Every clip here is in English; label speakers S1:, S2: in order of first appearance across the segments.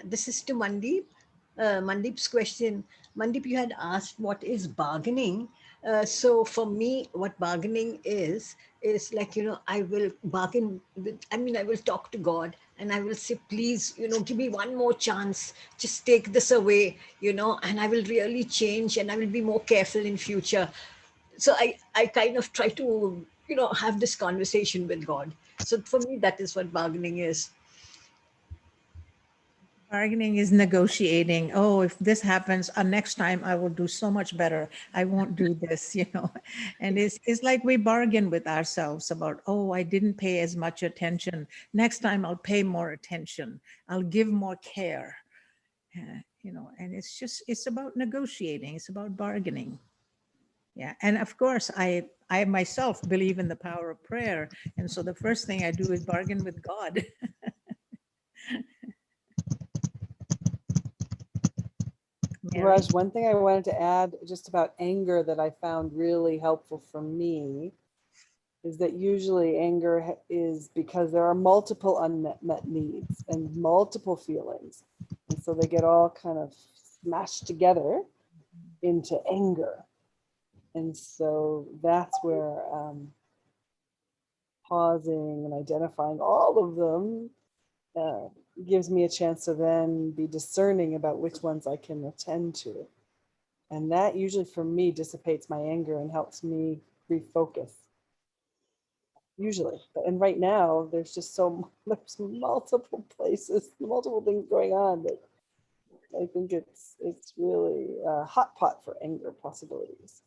S1: This is to Mandeep. Mandeep's question. Mandeep, you had asked what is bargaining. So for me, what bargaining is like, I will bargain with, I will talk to God and I will say, please, give me one more chance. Just take this away, and I will really change and I will be more careful in future. So I kind of try to, have this conversation with God. So for me, that is what bargaining is.
S2: Bargaining is negotiating. Oh, if this happens, next time I will do so much better. I won't do this, And it's like we bargain with ourselves about, oh, I didn't pay as much attention. Next time I'll pay more attention. I'll give more care. And it's about negotiating. It's about bargaining. Yeah. And of course, I myself believe in the power of prayer. And so the first thing I do is bargain with God. Mary?
S3: Raj, one thing I wanted to add just about anger that I found really helpful for me is that usually anger is because there are multiple unmet needs and multiple feelings. And so they get all kind of smashed together into anger. And so that's where pausing and identifying all of them gives me a chance to then be discerning about which ones I can attend to. And that usually for me dissipates my anger and helps me refocus. Usually. And right now there's just there's multiple places, multiple things going on that I think it's really a hot pot for anger possibilities.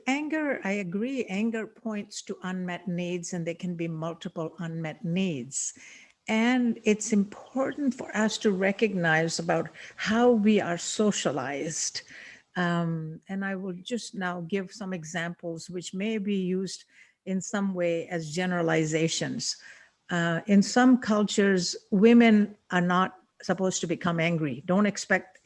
S2: Anger, I agree. Anger points to unmet needs, and there can be multiple unmet needs. And it's important for us to recognize about how we are socialized. And I will just now give some examples which may be used in some way as generalizations. In some cultures, women are not supposed to become angry. Don't expect,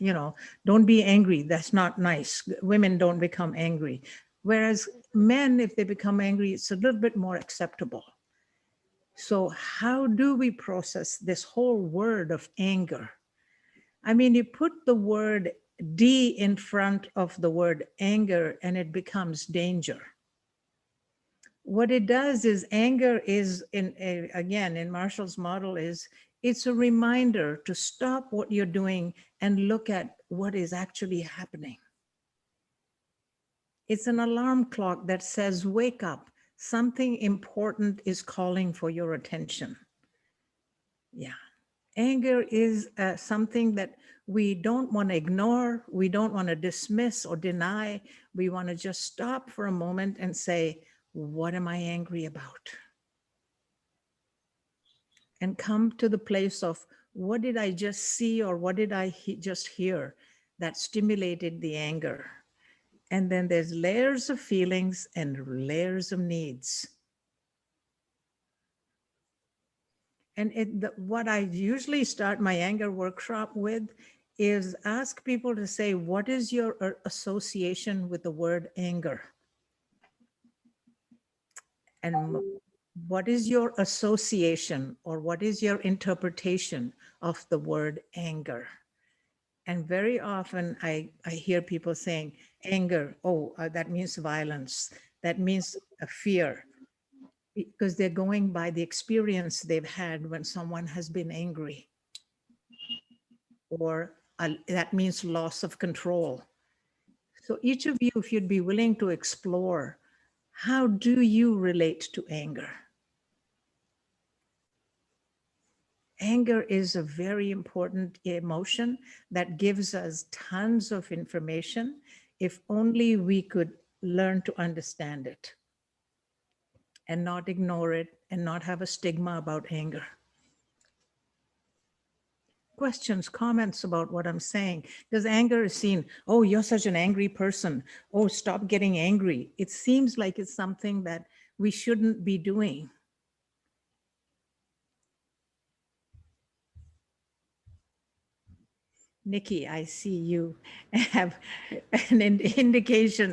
S2: don't be angry. That's not nice. Women don't become angry. Whereas men, if they become angry, it's a little bit more acceptable. So how do we process this whole word of anger? I mean, you put the word D in front of the word anger and it becomes danger. What it does is anger is, again, in Marshall's model is, it's a reminder to stop what you're doing and look at what is actually happening. It's an alarm clock that says, wake up, something important is calling for your attention. Yeah. Anger is something that we don't want to ignore. We don't want to dismiss or deny. We want to just stop for a moment and say, what am I angry about? And come to the place of what did I just see or what did I just hear that stimulated the anger? And then there's layers of feelings and layers of needs. And what I usually start my anger workshop with is ask people to say, what is your association with the word anger? And what is your association or what is your interpretation of the word anger? And very often I hear people saying anger, that means violence. That means a fear, because they're going by the experience they've had when someone has been angry. Or that means loss of control. So each of you, if you'd be willing to explore, how do you relate to anger? Anger is a very important emotion that gives us tons of information if only we could learn to understand it and not ignore it and not have a stigma about anger. Questions, comments about what I'm saying? Because anger is seen, oh, you're such an angry person. Oh, stop getting angry. It seems like it's something that we shouldn't be doing. Nikki, I see you have an indicator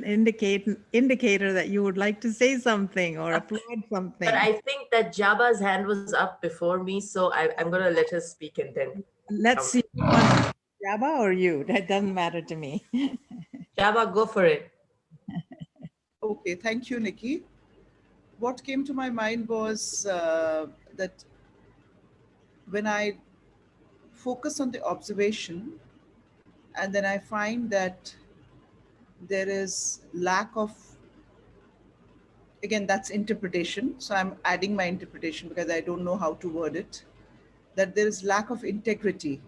S2: that you would like to say something or applaud
S4: But
S2: something.
S4: I think that Jabba's hand was up before me, so I'm going to let her speak and then.
S2: Let's see who wants to- Jabba or you. That doesn't matter to me.
S4: Jabba, go for it.
S5: Okay, thank you, Nikki. What came to my mind was that when I focus on the observation, and then I find that there is lack of, again, that's interpretation. So I'm adding my interpretation because I don't know how to word it, that there is lack of integrity.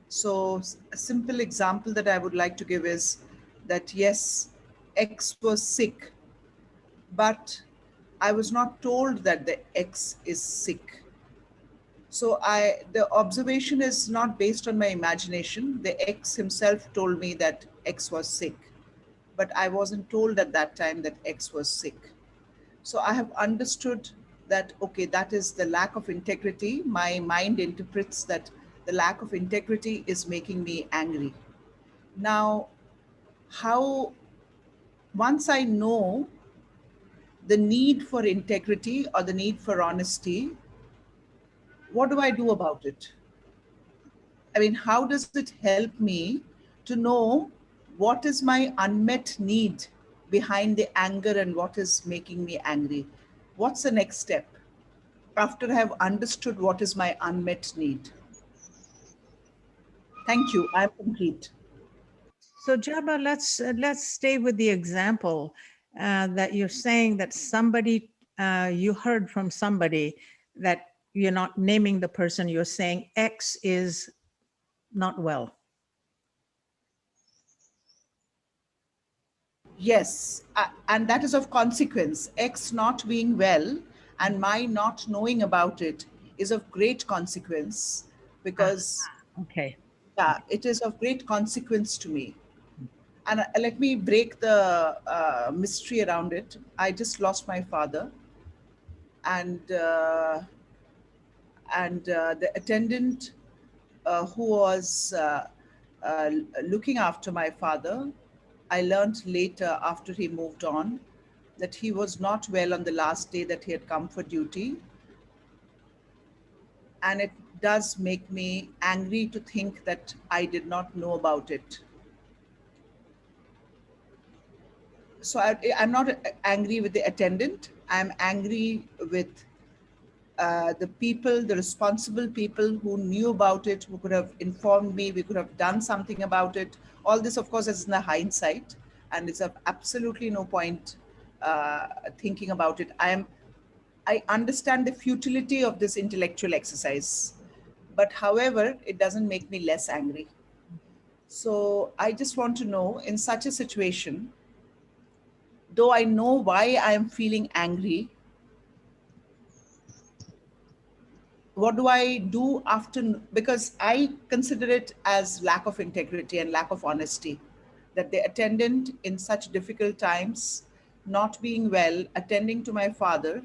S5: So a simple example that I would like to give is that yes, X was sick, but I was not told that the X is sick. So the observation is not based on my imagination. The X himself told me that X was sick, but I wasn't told at that time that X was sick. So I have understood that, okay, that is the lack of integrity. My mind interprets that the lack of integrity is making me angry. Now, how, once I know the need for integrity or the need for honesty, what do I do about it? I mean, how does it help me to know what is my unmet need behind the anger and what is making me angry? What's the next step after I have understood what is my unmet need? Thank you. I'm complete.
S2: So Jabba, let's stay with the example that you're saying that somebody you heard from somebody that you're not naming the person. You're saying X is not well.
S5: Yes, and that is of consequence. X not being well and my not knowing about it is of great consequence
S2: Ah,
S5: because,
S2: okay.
S5: yeah, it is of great consequence to me. And let me break the mystery around it. I just lost my father, and the attendant who was uh, looking after my father, I learned later after he moved on that he was not well on the last day that he had come for duty. And it does make me angry to think that I did not know about it. So I'm not angry with the attendant. I'm angry with the people, the responsible people who knew about it, who could have informed me, we could have done something about it. All this, of course, is in the hindsight, and it's of absolutely no point thinking about it. I understand the futility of this intellectual exercise, but however, it doesn't make me less angry. So I just want to know, in such a situation, though I know why I am feeling angry, what do I do after? Because I consider it as lack of integrity and lack of honesty, that the attendant in such difficult times, not being well, attending to my father,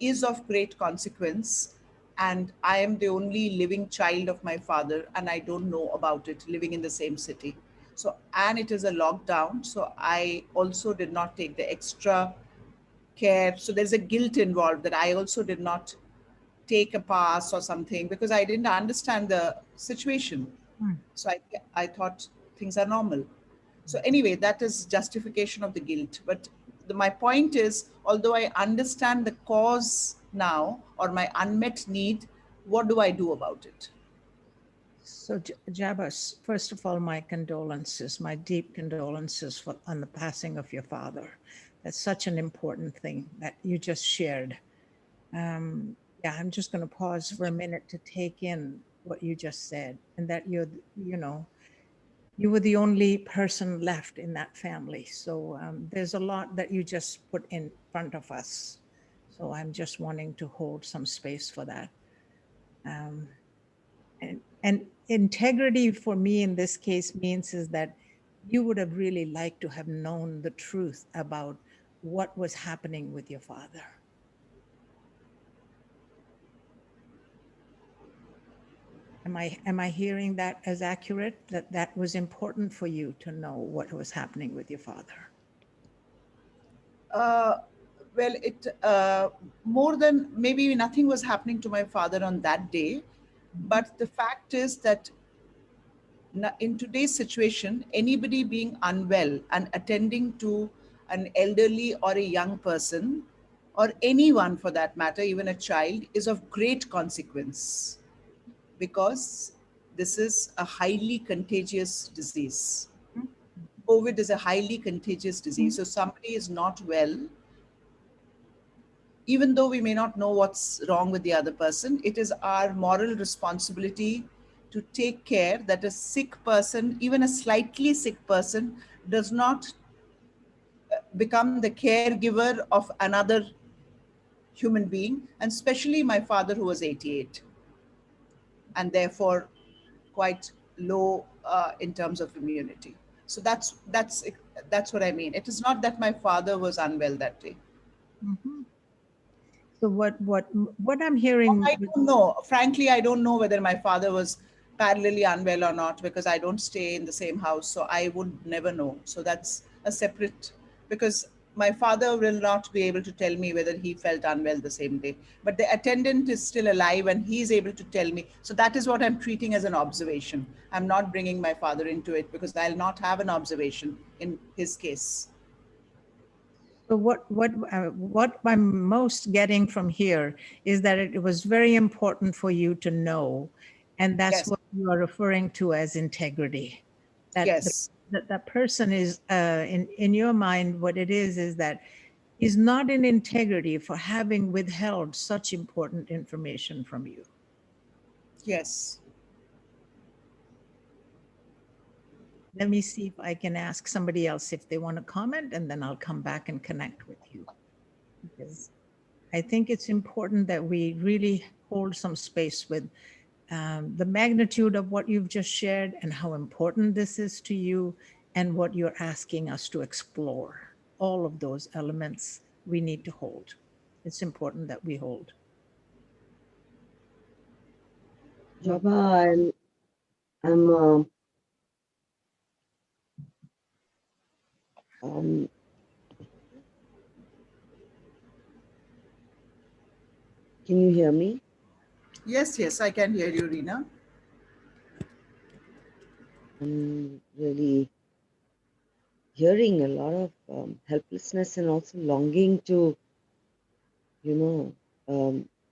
S5: is of great consequence. And I am the only living child of my father, and I don't know about it, living in the same city. So, and it is a lockdown. So I also did not take the extra care. So there's a guilt involved that I also did not take a pass or something because I didn't understand the situation. So I thought things are normal. So anyway, that is justification of the guilt. But my point is, although I understand the cause now or my unmet need, what do I do about it?
S2: So Jabba, first of all, my condolences, my deep condolences on the passing of your father. That's such an important thing that you just shared. Yeah, I'm just going to pause for a minute to take in what you just said, and that you were the only person left in that family. So there's a lot that you just put in front of us. So I'm just wanting to hold some space for that. Um, and integrity for me in this case means is that you would have really liked to have known the truth about what was happening with your father. Am I hearing that as accurate, that that was important for you to know what was happening with your father?
S5: Uh, well, it more than maybe nothing was happening to my father on that day, but the fact is that in today's situation, anybody being unwell and attending to an elderly or a young person, or anyone for that matter, even a child, is of great consequence because this is a highly contagious disease. COVID is a highly contagious disease. So somebody is not well, even though we may not know what's wrong with the other person, it is our moral responsibility to take care that a sick person, even a slightly sick person, does not become the caregiver of another human being, and especially my father, who was 88 and therefore quite low in terms of immunity. So that's what I mean. It is not that my father was unwell that day.
S2: Mhm. So what I'm hearing,
S5: I don't know. Frankly, I don't know whether my father was parallelly unwell or not because I don't stay in the same house. So I would never know. So that's a separate, because my father will not be able to tell me whether he felt unwell the same day. But the attendant is still alive and he's able to tell me. So that is what I'm treating as an observation. I'm not bringing my father into it because I'll not have an observation in his case.
S2: so what I'm most getting from here is that it was very important for you to know, and that's
S5: Yes.
S2: what you are referring to as integrity. That
S5: Yes.
S2: that person is in your mind, what it is that he's not in integrity for having withheld such important information from you.
S5: Yes.
S2: Let me see if I can ask somebody else if they want to comment, and then I'll come back and connect with you. Because I think it's important that we really hold some space with the magnitude of what you've just shared and how important this is to you and what you're asking us to explore. All of those elements we need to hold. It's important that we hold.
S6: Jabha, I'm um, can you hear me?
S5: Yes, yes, I can hear you, Reena.
S6: I'm really hearing a lot of helplessness and also longing to, you know,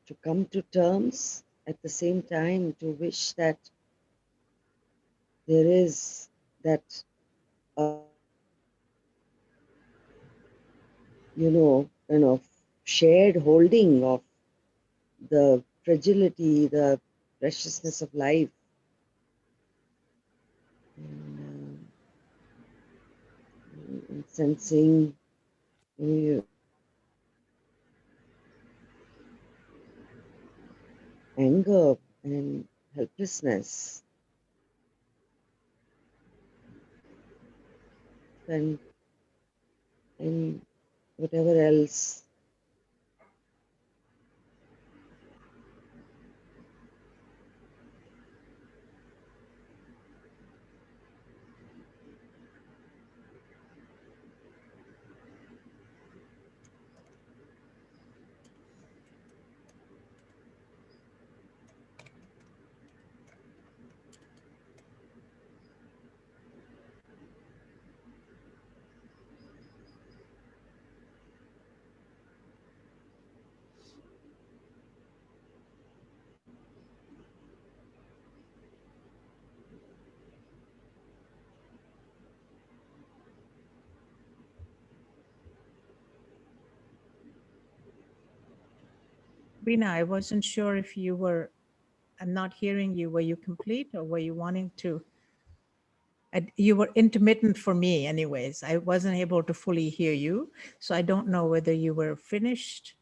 S6: to come to terms at the same time to wish that there is that, kind of shared holding of the fragility, the preciousness of life. And, and sensing uh, anger and helplessness and and whatever else.
S2: Rina, I wasn't sure if you were, I'm not hearing you. Were you complete or were you wanting to? You were intermittent for me, anyways. I wasn't able to fully hear you. So I don't know whether you were finished.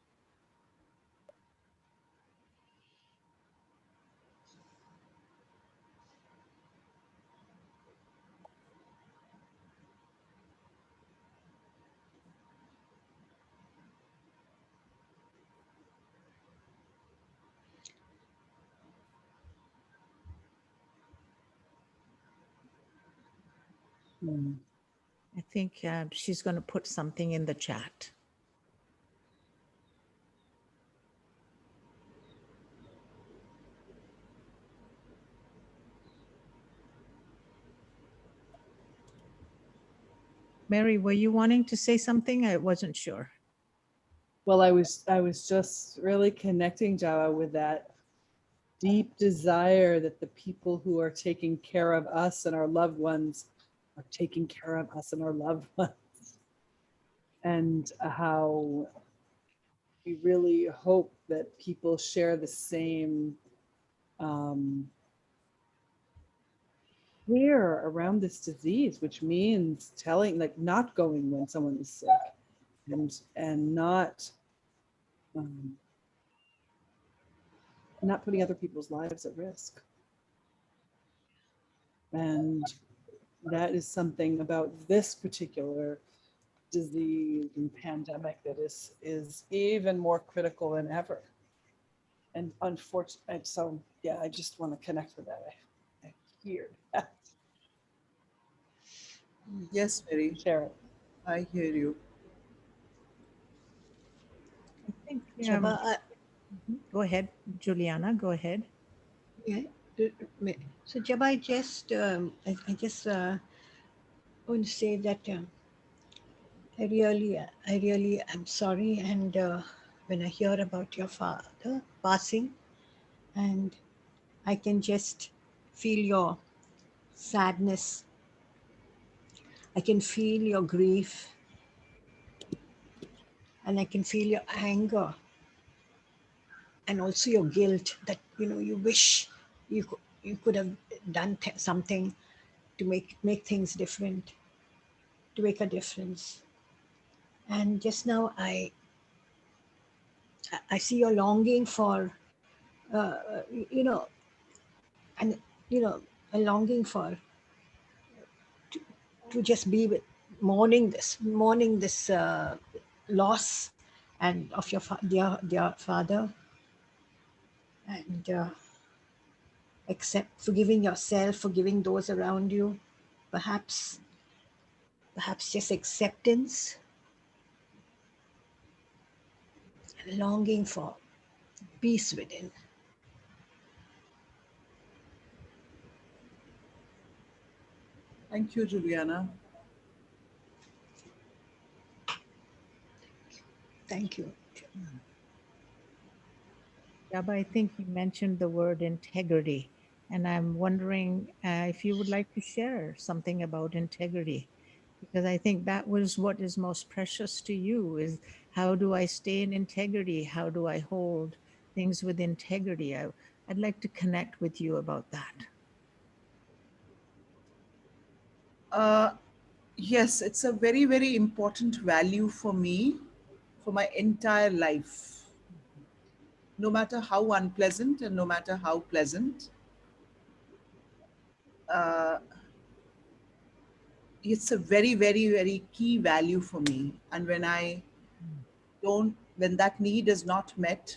S3: Hmm.
S2: I think she's going to put something in the chat. Mary, were you wanting to say something? I wasn't sure.
S3: Well, I was just really connecting, Java, with that deep desire that the people who are taking care of us and our loved ones are taking care of us and our loved ones. And how we really hope that people share the same fear around this disease, which means telling, like, not going when someone is sick, and not putting other people's lives at risk. And that is something about this particular disease and pandemic that is even more critical than ever. And unfortunately, so yeah, I just want to connect with that. I hear that.
S5: Yes, Mary,
S3: Share it.
S5: I hear you.
S2: I think,
S1: Jabba,
S2: go ahead, Juliana, go ahead.
S1: yeah. So Jabba, I just want to say that I really am sorry. And when I hear about your father passing, and I can just feel your sadness. I can feel your grief, and I can feel your anger, and also your guilt that you wish you could have done something to make things different, to make a difference. And just now I see your longing for you know and a longing for to just be with mourning this loss and of your dear father, and accept forgiving yourself, forgiving those around you, perhaps just acceptance and longing for peace within.
S5: Thank you, Juliana.
S1: Thank you.
S2: Jabba, I think you mentioned the word integrity, and I'm wondering if you would like to share something about integrity, because I think that was what is most precious to you, is how do I stay in integrity? How do I hold things with integrity? I'd like to connect with you about that.
S5: Yes, it's a very, very important value for me for my entire life. No matter how unpleasant and no matter how pleasant, uh, it's a very, very, very key value for me. And when that need is not met,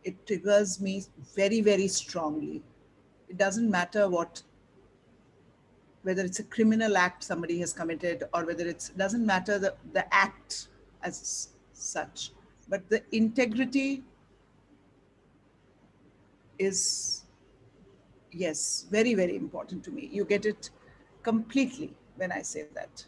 S5: it triggers me very, very strongly. It doesn't matter whether it's a criminal act somebody has committed, or whether doesn't matter the act as such, but the integrity is, yes, very, very important to me. You get it completely when I say that.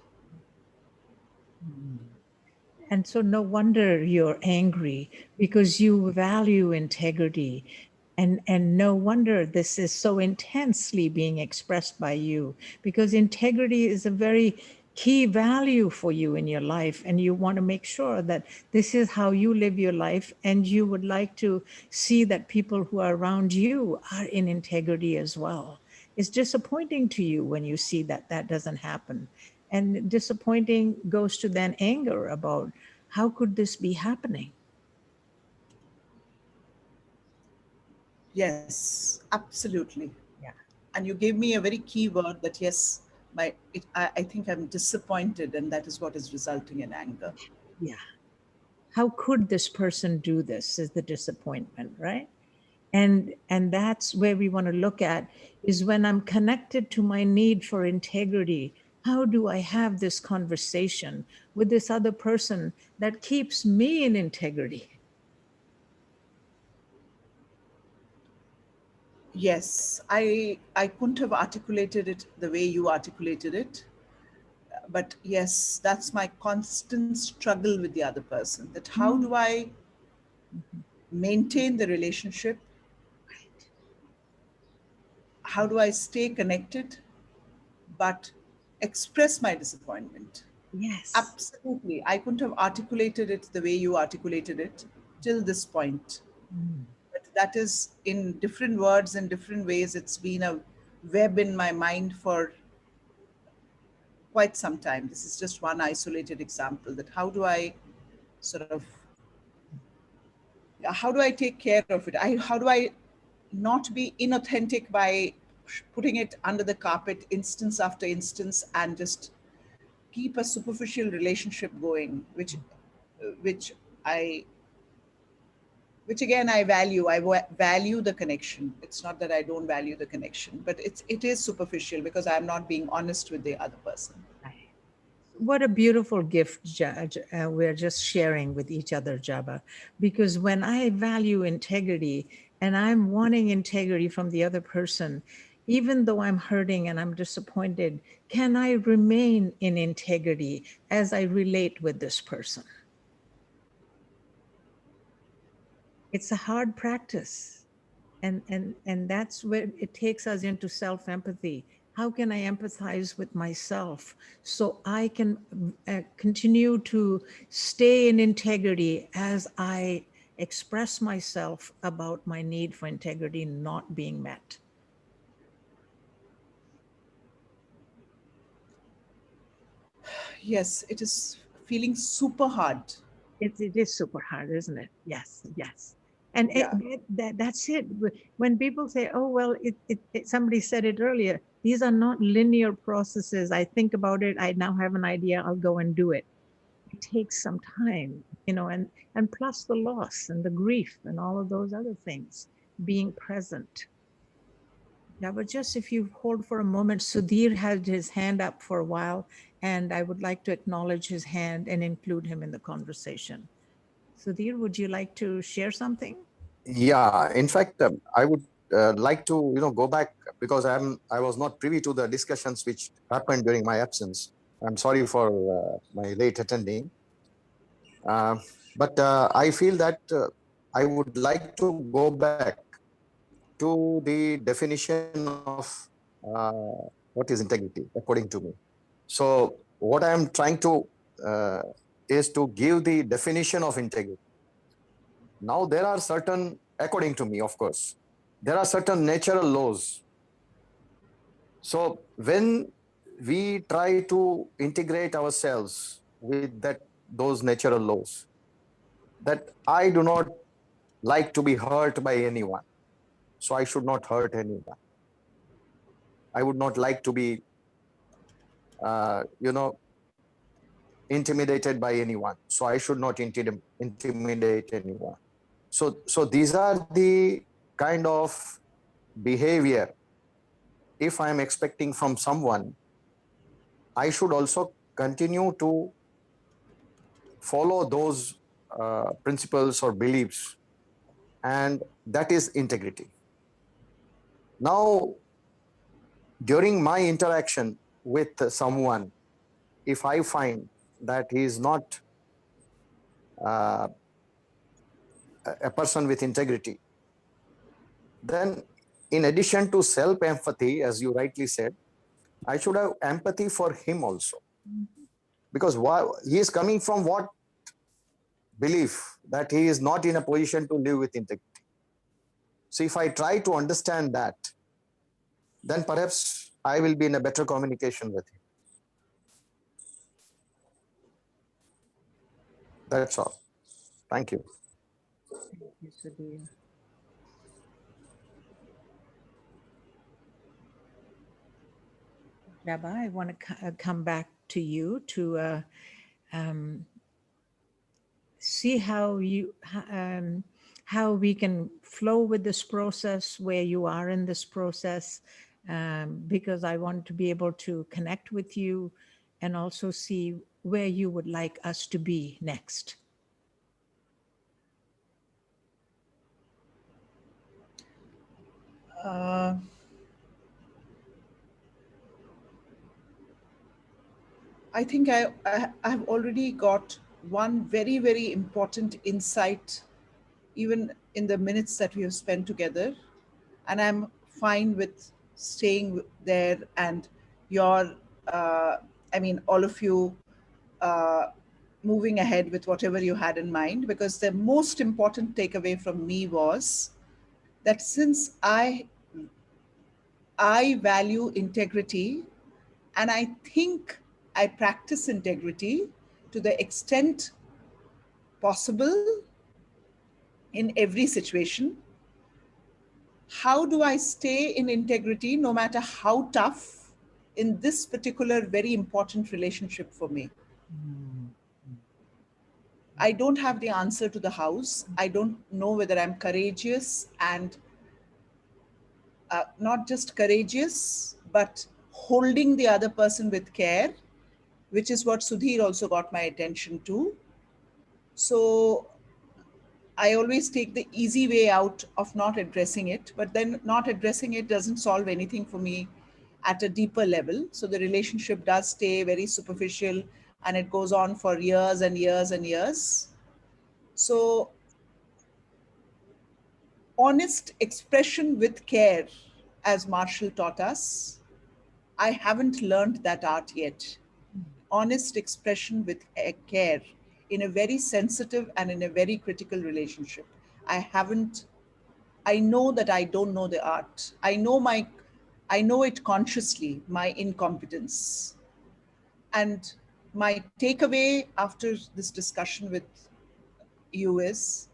S2: And so no wonder you're angry, because you value integrity. And no wonder this is so intensely being expressed by you, because integrity is a very key value for you in your life. And you want to make sure that this is how you live your life. And you would like to see that people who are around you are in integrity as well. It's disappointing to you when you see that that doesn't happen. And disappointing goes to then anger about how could this be happening?
S5: Yes, absolutely.
S2: Yeah.
S5: And you gave me a very key word that, yes, I think I'm disappointed, and that is what is resulting in anger.
S2: Yeah. How could this person do this is the disappointment, right? And that's where we want to look at, is when I'm connected to my need for integrity, How do I have this conversation with this other person that keeps me in integrity?
S5: Yes, I couldn't have articulated it the way you articulated it. But yes, that's my constant struggle with the other person. That how do I maintain the relationship? How do I stay connected but express my disappointment?
S2: Yes.
S5: Absolutely. I couldn't have articulated it the way you articulated it till this point.
S2: Mm.
S5: But that is in different words and different ways. It's been a web in my mind for quite some time. This is just one isolated example that how do I sort of, how do I take care of it? How do I not be inauthentic by putting it under the carpet instance after instance and just keep a superficial relationship going, which I which again I value. Value the connection. It's not that I don't value the connection, but it is superficial because I'm not being honest with the other person.
S2: What a beautiful gift, we're just sharing with each other, Jabba. Because when I value integrity and I'm wanting integrity from the other person, even though I'm hurting and I'm disappointed, can I remain in integrity as I relate with this person? It's a hard practice. And that's where it takes us into self-empathy. How can I empathize with myself so I can continue to stay in integrity as I express myself about my need for integrity not being met?
S5: Yes, it is feeling super hard.
S2: It is super hard, isn't it? Yes, yes. And
S5: Yeah.
S2: that's it. When people say, oh, well, somebody said it earlier, these are not linear processes. I think about it, I now have an idea, I'll go and do it. It takes some time, and plus the loss and the grief and all of those other things, being present. Yeah, but just if you hold for a moment, Sudhir had his hand up for a while, and I would like to acknowledge his hand and include him in the conversation. Sudhir, would you like to share something?
S7: Yeah, in fact, I would like to go back because I was not privy to the discussions which happened during my absence. I'm sorry for my late attending, uh, but I feel that I would like to go back to the definition of what is integrity according to me. So what I am trying to uh, is to give the definition of integrity. Now there are certain, according to me, of course, there are certain natural laws. So when we try to integrate ourselves with those natural laws, that I do not like to be hurt by anyone, so I should not hurt anyone. I would not like to be, intimidated by anyone, so I should not intimidate anyone. So these are the kind of behavior. If I am expecting from someone, I should also continue to follow those principles or beliefs, and that is integrity. Now, during my interaction with someone, if I find that he is not uh, a person with integrity, then in addition to self-empathy, as you rightly said, I should have empathy for him also. Because he is coming from what belief that he is not in a position to live with integrity. So if I try to understand that, then perhaps I will be in a better communication with him. That's all. Thank you.
S2: Thank you, Sudhir. Jabba, I want to come back to you to see how how we can flow with this process, where you are in this process, because I want to be able to connect with you and also see where you would like us to be next.
S5: Uh, I think I've already got one very, very important insight, even in the minutes that we have spent together. And I'm fine with staying there and your, I mean, all of you uh, moving ahead with whatever you had in mind, because the most important takeaway from me was that since I value integrity, and I think I practice integrity to the extent possible in every situation. How do I stay in integrity no matter how tough in this particular very important relationship for me? I don't have the answer to the house. I don't know whether I'm courageous and not just courageous, but holding the other person with care, which is what Sudhir also got my attention to. So I always take the easy way out of not addressing it, but then not addressing it doesn't solve anything for me at a deeper level. So the relationship does stay very superficial and it goes on for years and years and years. So honest expression with care, as Marshall taught us, I haven't learned that art yet. Honest expression with care in a very sensitive and in a very critical relationship. I know that I don't know the art. I know it consciously, my incompetence. And my takeaway after this discussion with you is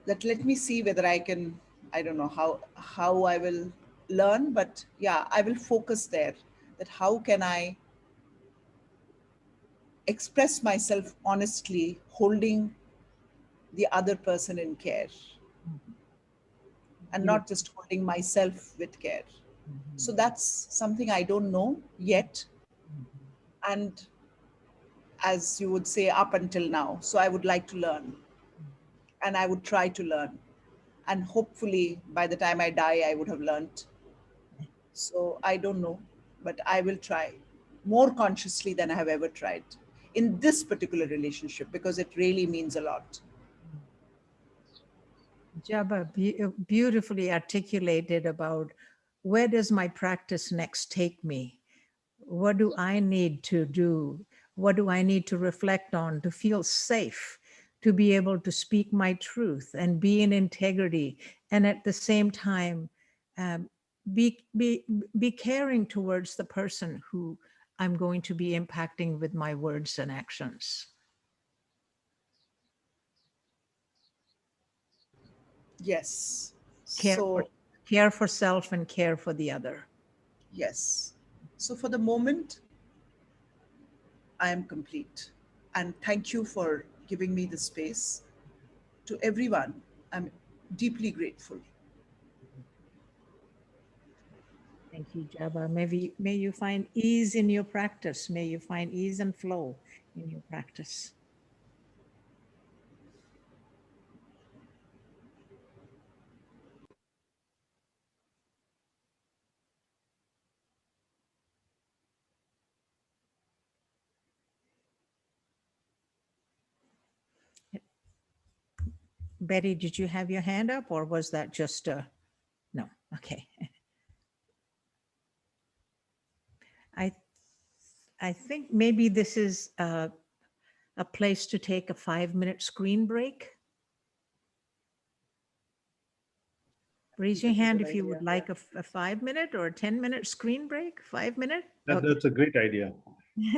S5: that let me see whether I can, I don't know how I will learn, but yeah, I will focus there. That how can I express myself honestly, holding the other person in care and not just holding myself with care. So that's something I don't know yet. And as you would say, up until now. So I would like to learn and I would try to learn. And hopefully by the time I die, I would have learned. So I don't know, but I will try more consciously than I have ever tried in this particular relationship because it really means a lot.
S2: Jabba, beautifully articulated about where does my practice next take me? What do I need to do? What do I need to reflect on to feel safe, to be able to speak my truth and be in integrity, and at the same time be caring towards the person who I'm going to be impacting with my words and actions?
S5: Yes.
S2: Care for self and care for the other.
S5: Yes. So for the moment, I am complete. And thank you for giving me the space. To everyone, I'm deeply grateful.
S2: Thank you, Jabba. May you find ease in your practice. May you find ease and flow in your practice. Betty, did you have your hand up or was that just a, no, okay. I think maybe this is a place to take a 5-minute screen break. Raise your hand if you would like a 5-minute or a 10-minute screen break. 5 minute? Okay.
S8: That's a great idea.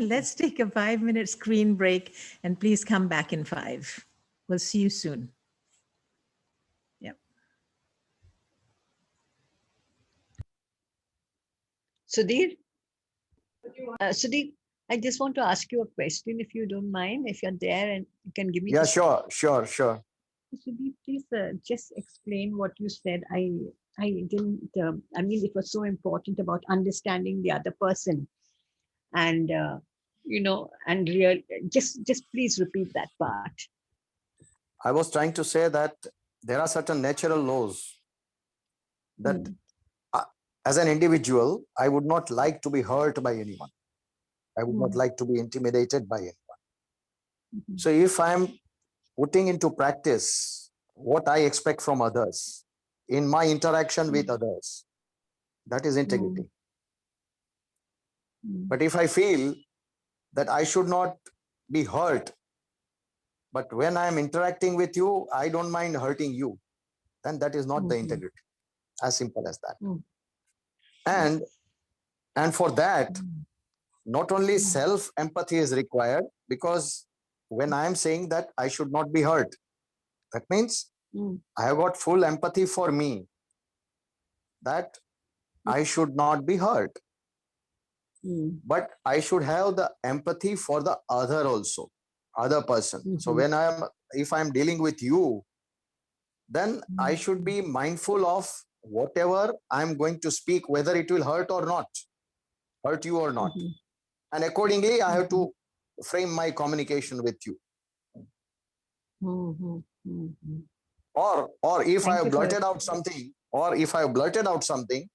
S2: Let's take a 5-minute screen break and please come back in 5. We'll see you soon. Yep.
S1: Sudhir? Sudhir, I just want to ask you a question, if you don't mind, if you're there and you can give me.
S7: Yeah, sure.
S1: Sudeep, please just explain what you said. I didn't. I mean, it was so important about understanding the other person, and and real. Just please repeat that part.
S7: I was trying to say that there are certain natural laws that
S1: Mm,
S7: as an individual, I would not like to be hurt by anyone. I would not
S1: mm,
S7: like to be intimidated by anyone.
S1: mhm,
S7: So if I'm putting into practice what I expect from others in my interaction with others, that is
S1: mm,
S7: integrity.
S1: mm,
S7: But if I feel that I should not be hurt, but when I am interacting with you, I don't mind hurting you, then that is not the
S1: mhm,
S7: integrity. As simple as that.
S1: mm.
S7: And
S1: Yes.
S7: and for that,
S1: Mm,
S7: not only
S1: mm,
S7: self empathy is required, because when I am saying that I should not be hurt, that means
S1: mm,
S7: I have got full empathy for me that I should not be hurt,
S1: mm,
S7: but I should have the empathy for the other also, other person. So
S1: mhm,
S7: when if I'm dealing with you, then I
S1: mm,
S7: should be mindful of whatever I'm going to speak, whether it will hurt or not, hurt you or not.
S1: mhm,
S7: And accordingly, I have
S1: mhm,
S7: to frame my communication with you.
S1: mhm, mhm.
S7: Or if I
S1: Thank
S7: have
S1: you for
S7: blurted out something, or if I have blurted out something,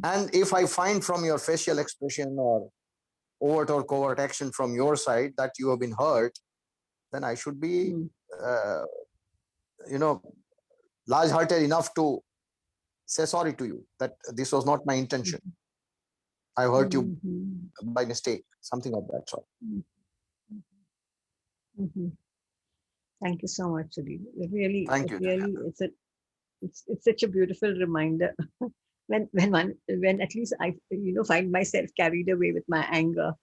S7: and if I find from your facial expression or overt or covert action from your side that you have been hurt, then I should be,
S1: Mm,
S7: uh, you know, large-hearted enough to say sorry to you that this was not my intention.
S1: mhm,
S7: I hurt you
S1: mhm,
S7: by mistake, something of that sort.
S1: mhm, mhm. Thank you so much, Sudeep.
S7: Thank you, Divya.
S1: It's such a beautiful reminder when at least I find myself carried away with my anger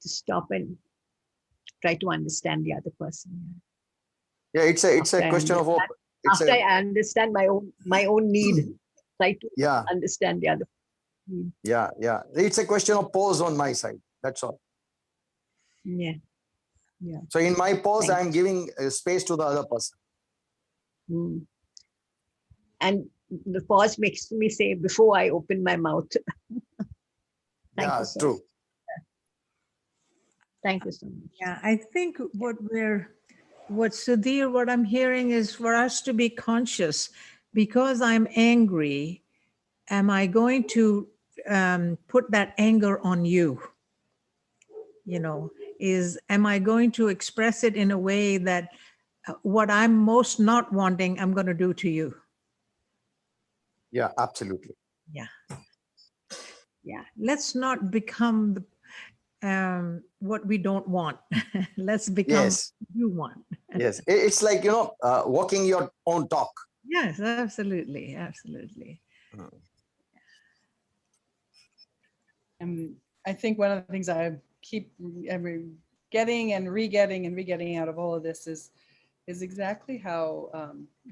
S1: to stop and try to understand the other person.
S7: Yeah, it's
S1: After
S7: a
S1: I
S7: question of
S1: understand,
S7: it's
S1: after
S7: a
S1: I understand my own need, try to
S7: yeah,
S1: understand the other need.
S7: yeah. It's a question of pause on my side. That's all.
S1: Yeah, yeah.
S7: So in my pause,
S1: Thank
S7: I'm giving space to the other person.
S1: you. And the pause makes me say before I open my mouth. Thank you
S7: Yeah,
S1: so much.
S7: true.
S1: Thank you so much.
S2: Yeah, I think what I'm hearing is for us to be conscious because I'm angry, am I going to put that anger on you? Am I going to express it in a way that what I'm most not wanting, I'm going to do to you?
S7: Yeah, absolutely.
S2: Yeah. Yeah. Let's not become what we don't want. Let's become
S7: Yes,
S2: what you want.
S7: yes. It's like, walking your own talk.
S2: Yes, absolutely. Absolutely.
S7: Mm.
S3: And I think one of the things I keep getting and re-getting out of all of this is exactly how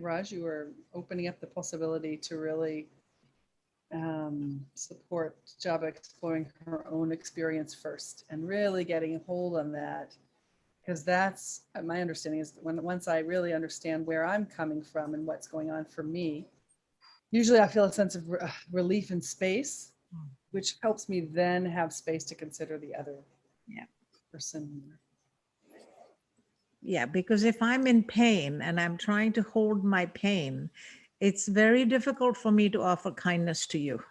S3: Raj, you were opening up the possibility to really support Java exploring her own experience first and really getting a hold on that. Because that's my understanding is once I really understand where I'm coming from and what's going on for me, usually I feel a sense of relief and space, which helps me then have space to consider the other person.
S2: Yeah, because if I'm in pain and I'm trying to hold my pain, it's very difficult for me to offer kindness to you.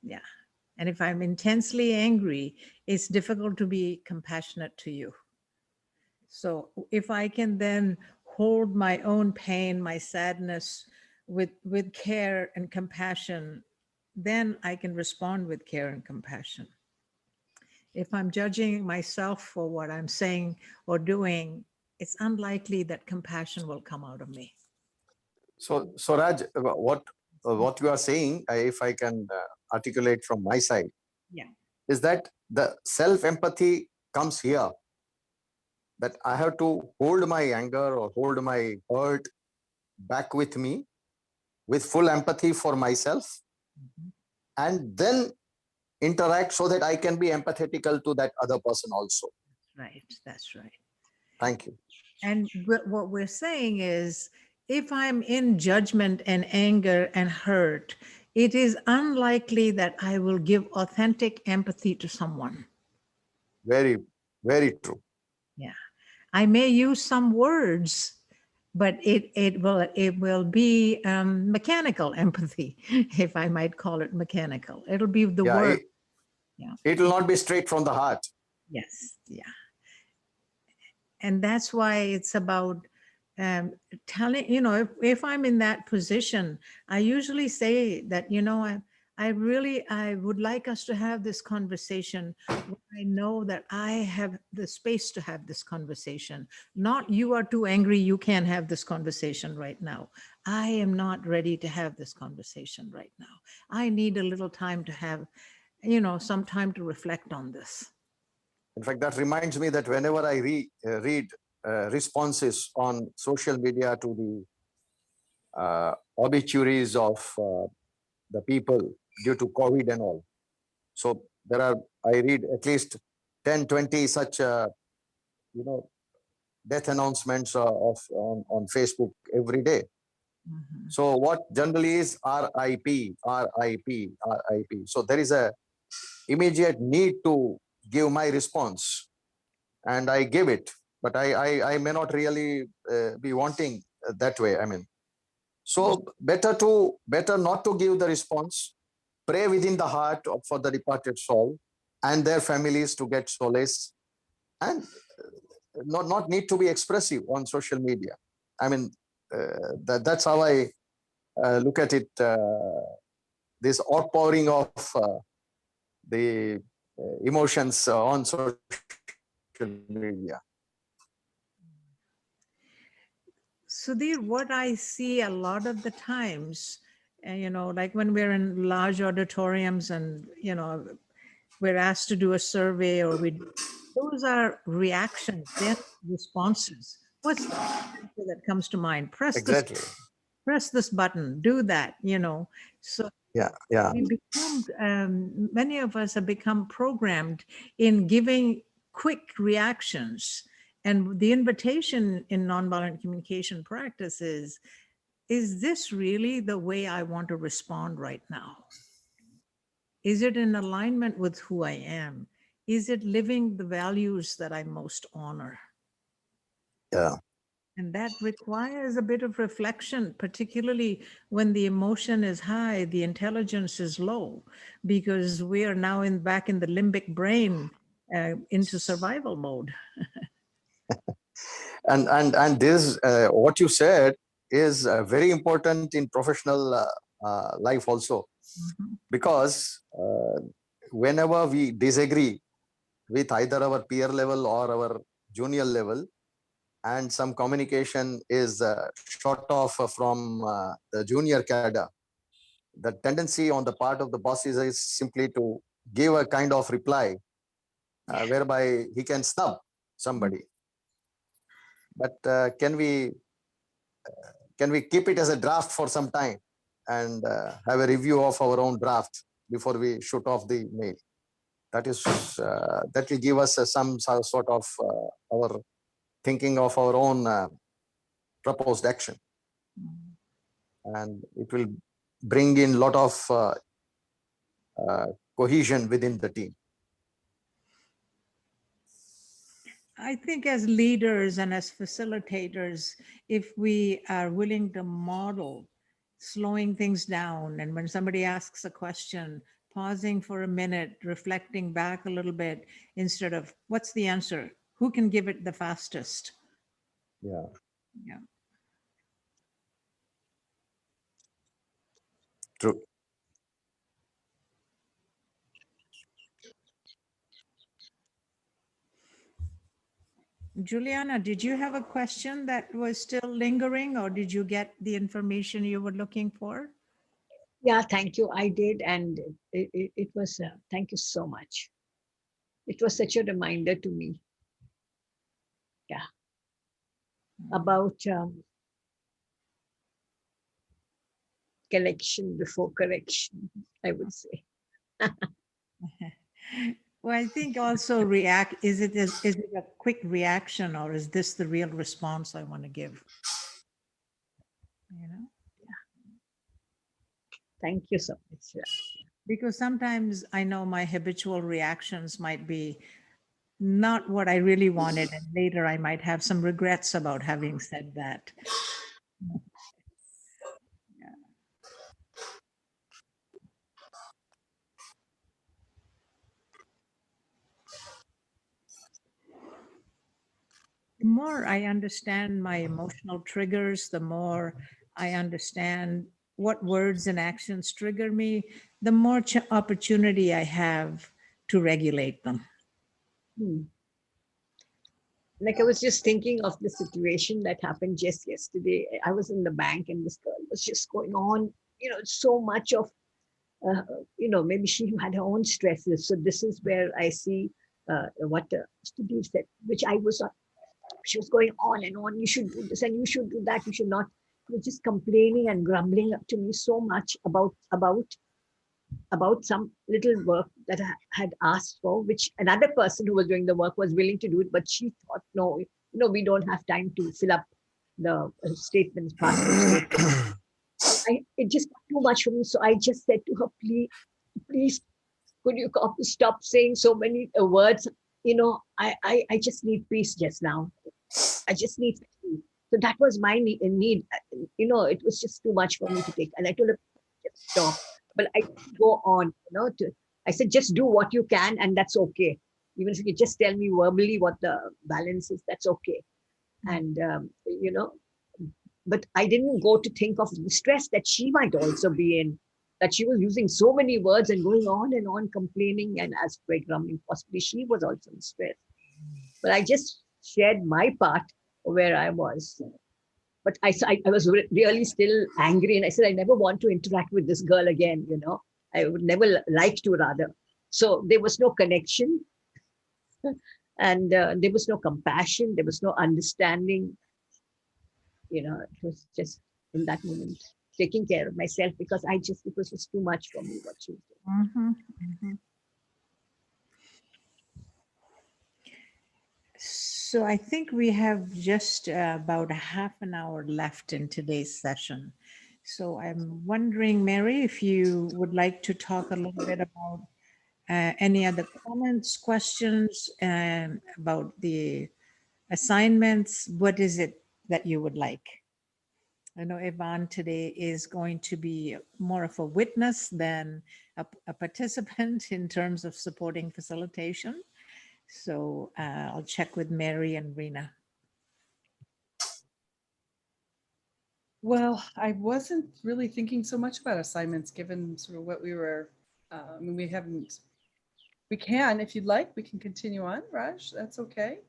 S2: Yeah. And if I'm intensely angry, it's difficult to be compassionate to you. So if I can then hold my own pain, my sadness with care and compassion, then I can respond with care and compassion. If I'm judging myself for what I'm saying or doing, it's unlikely that compassion will come out of me.
S7: So Raj, what you are saying, if I can articulate from my side,
S2: Yeah.
S7: is that the self-empathy comes here, that I have to hold my anger or hold my hurt back with me with full empathy for myself, and then interact so that I can be empathetical to that other person also.
S2: Right. That's right.
S7: Thank you.
S2: And what we're saying is, if I'm in judgment and anger and hurt, it is unlikely that I will give authentic empathy to someone.
S7: Very, very true.
S2: Yeah. I may use some words, but it will be mechanical empathy, if I might call it mechanical. It'll be the
S7: Yeah,
S2: word. Yeah.
S7: it will not be straight from the heart.
S2: Yes. Yeah. And that's why it's about telling, if I'm in that position, I usually say that, I would like us to have this conversation when I know that I have the space to have this conversation. Not you are too angry, you can't have this conversation right now. I am not ready to have this conversation right now. I need a little time to have, some time to reflect on this.
S7: In fact, that reminds me that whenever I read responses on social media to the obituaries of the people due to COVID and all. So I read at least 10, 20 such, death announcements on Facebook every day.
S2: Mhm.
S7: So what generally is RIP, RIP, RIP. So there is a immediate need to give my response, and I give it, but I may not really be wanting that way. I mean, so better not to give the response. Pray within the heart for the departed soul and their families to get solace, and not need to be expressive on social media. I mean, that's how I look at it. This outpouring of the emotions on social media.
S2: Sudhir, what I see a lot of the times, like when we're in large auditoriums and, we're asked to do a survey those are reactions, they're not responses. What's the answer that comes to mind?
S7: Exactly.
S2: Press this button, do that, So
S7: Yeah.
S2: we become, many of us have become programmed in giving quick reactions. And the invitation in nonviolent communication practice is this really the way I want to respond right now? Is it in alignment with who I am? Is it living the values that I most honor?
S7: Yeah.
S2: And that requires a bit of reflection, particularly when the emotion is high, the intelligence is low, because we are now back in the limbic brain into survival mode.
S7: And this what you said is very important in professional life also,
S2: Mhm.
S7: because whenever we disagree with either our peer level or our junior level, and some communication is short off from the junior cadre, the tendency on the part of the boss is simply to give a kind of reply whereby he can snub somebody. But can we keep it as a draft for some time and have a review of our own draft before we shoot off the mail? That will give us some sort of our thinking of our own proposed action, and it will bring in a lot of cohesion within the team.
S2: I think as leaders and as facilitators, if we are willing to model slowing things down, and when somebody asks a question, pausing for a minute, reflecting back a little bit, instead of what's the answer? Who can give it the fastest?
S7: Yeah.
S2: Yeah.
S7: True.
S2: Juliana, did you have a question that was still lingering, or did you get the information you were looking for?
S1: Yeah, thank you. I did. And it was, thank you so much. It was such a reminder to me. Yeah. About collection before correction, I would say.
S2: Well, I think also react, is it a quick reaction or is this the real response I want to give? You know,
S1: Thank you so much. Yeah.
S2: because sometimes I know my habitual reactions might be not what I really wanted. And later I might have some regrets about having said that. The more I understand my emotional triggers, the more I understand what words and actions trigger me, the more opportunity I have to regulate them.
S1: Hmm. Like I was just thinking of the situation that happened just yesterday. I was in the bank and this girl was just going on, so much of, maybe she had her own stresses. So this is where I see what Steve said, which I was not. She was going on and on. You should do this and you should do that. You should not. She was just complaining and grumbling to me so much about some little work that I had asked for, which another person who was doing the work was willing to do it, but she thought, no, we don't have time to fill up the statements, passport statements. It just got too much for me. So I just said to her, please, could you stop saying so many words? I just need peace just now. I just need peace. So that was my need. It was just too much for me to take. And I told her, just stop. But I go on, I said, just do what you can, and that's okay. Even if you just tell me verbally what the balance is, that's okay. And, but I didn't go to think of the stress that she might also be in, that she was using so many words and going on and on complaining and as programming, possibly she was also in stress. But I just shared my part where I was. But I was really still angry. And I said, I never want to interact with this girl again, I would never like to rather. So there was no connection and there was no compassion. There was no understanding. It was just in that moment taking care of myself because it was just too much for me what she was doing.
S2: Mhm, mhm. So I think we have just about a half an hour left in today's session. So I'm wondering, Mary, if you would like to talk a little bit about any other comments, questions about the assignments. What is it that you would like? I know Yvonne today is going to be more of a witness than a participant in terms of supporting facilitation. So I'll check with Mary and Rena.
S3: Well, I wasn't really thinking so much about assignments given sort of what we were, I mean, we can, if you'd like, we can continue on, Raj, that's okay.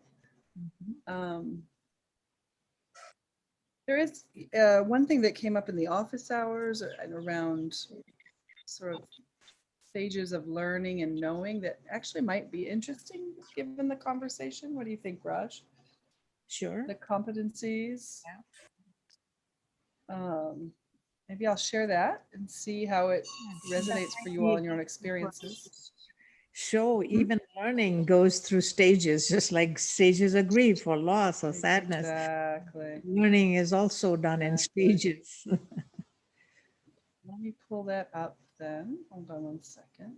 S3: There is one thing that came up in the office hours and around sort of stages of learning and knowing that actually might be interesting given the conversation. What do you think, Raj?
S2: Sure.
S3: The competencies. Maybe I'll share that and see how it resonates for you all in your own experiences.
S2: Show even learning goes through stages, just like stages of grief or loss or sadness.
S3: Exactly.
S2: Learning is also done in stages.
S3: Let me pull that up then. Hold on one second.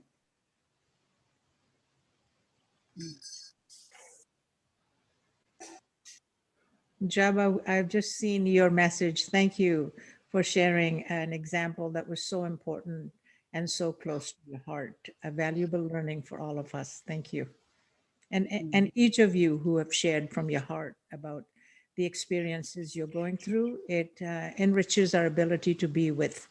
S2: Jabba, I've just seen your message. Thank you for sharing an example that was so important and so close to your heart. A valuable learning for all of us. Thank you. And each of you who have shared from your heart about the experiences you're going through, it enriches our ability to be with.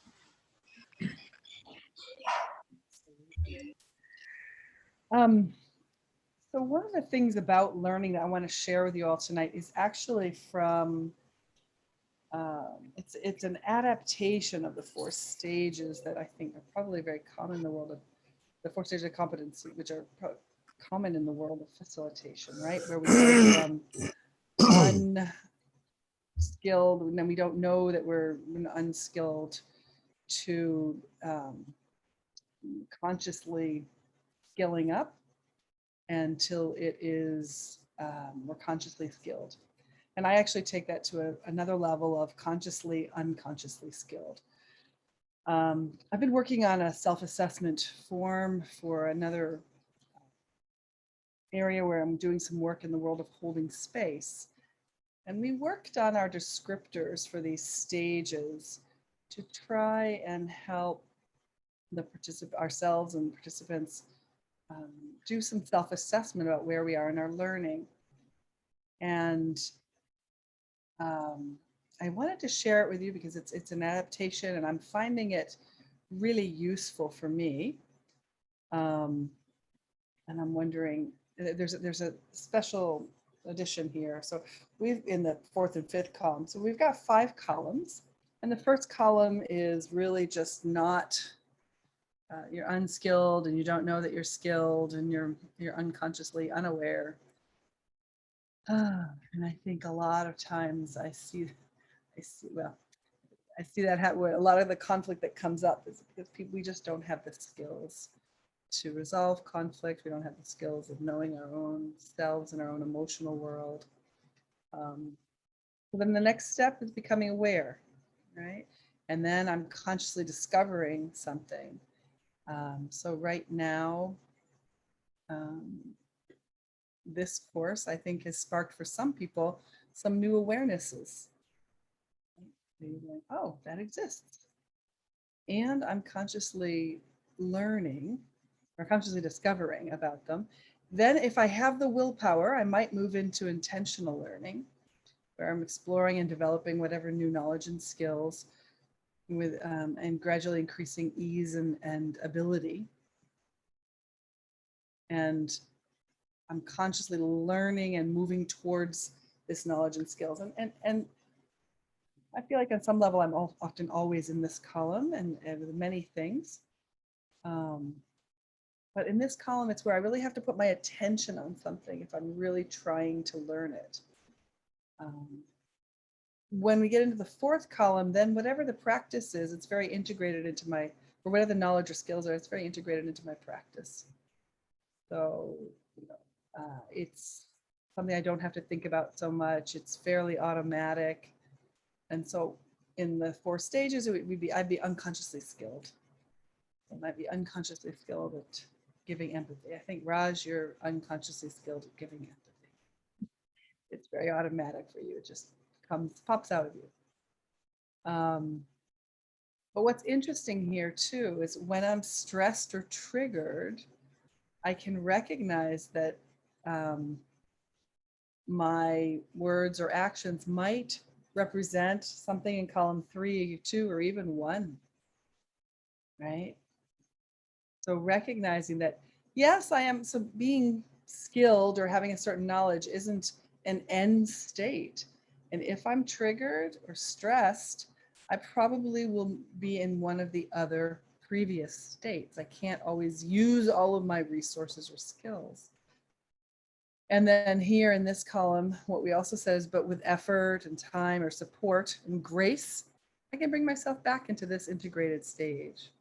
S3: So one of the things about learning that I want to share with you all tonight is actually from, it's an adaptation of the 4 stages that I think are probably very common in the world of the 4 stages of competency, which are common in the world of facilitation, right? Where we go from unskilled, and then we don't know that we're unskilled, to consciously skilling up, until it is we're consciously skilled. And I actually take that to another level of consciously, unconsciously skilled. I've been working on a self-assessment form for another area where I'm doing some work in the world of holding space. And we worked on our descriptors for these stages to try and help the ourselves and participants do some self-assessment about where we are in our learning. And I wanted to share it with you because it's an adaptation and I'm finding it really useful for me. And I'm wondering, there's a special edition here. So we've in the 4th and 5th column. So we've got 5 columns. And the first column is really just not, you're unskilled and you don't know that you're skilled and you're unconsciously unaware. And I think a lot of times I see that a lot of the conflict that comes up is because we just don't have the skills to resolve conflict. We don't have the skills of knowing our own selves and our own emotional world. So then the next step is becoming aware, right? And then I'm consciously discovering something. So right now, this course, I think, has sparked for some people some new awarenesses. Like, oh, that exists. And I'm consciously learning or consciously discovering about them. Then if I have the willpower, I might move into intentional learning, where I'm exploring and developing whatever new knowledge and skills with and gradually increasing ease and ability. And I'm consciously learning and moving towards this knowledge and skills. And I feel like on some level, I'm often always in this column and with many things. But in this column, it's where I really have to put my attention on something if I'm really trying to learn it. When we get into the 4th column, then whatever the practice is, it's very integrated into my, or whatever the knowledge or skills are, it's very integrated into my practice. So, you know, it's something I don't have to think about so much. It's fairly automatic. And so in the 4 stages, I'd be unconsciously skilled. I might be unconsciously skilled at giving empathy. I think, Raj, you're unconsciously skilled at giving empathy. It's very automatic for you. It just pops out of you. But what's interesting here too is when I'm stressed or triggered, I can recognize that my words or actions might represent something in column 3, 2, or even 1, right? So recognizing that, yes, I am, so being skilled or having a certain knowledge isn't an end state. And if I'm triggered or stressed, I probably will be in one of the other previous states. I can't always use all of my resources or skills. And then here in this column, what we also said is, but with effort and time or support and grace, I can bring myself back into this integrated stage.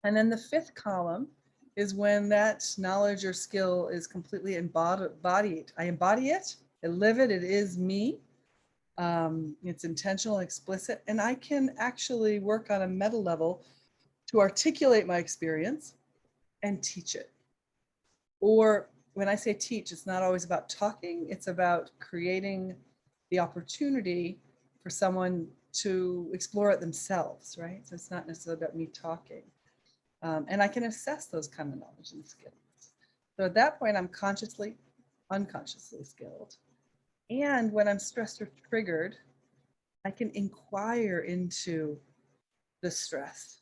S3: And then the 5th column is when that knowledge or skill is completely embodied. I embody it, I live it, it is me. It's intentional, explicit, and I can actually work on a meta level to articulate my experience and teach it. Or when I say teach, it's not always about talking, it's about creating the opportunity for someone to explore it themselves, right? So it's not necessarily about me talking. And I can assess those kind of knowledge and skills. So at that point, I'm consciously, unconsciously skilled. And when I'm stressed or triggered, I can inquire into the stress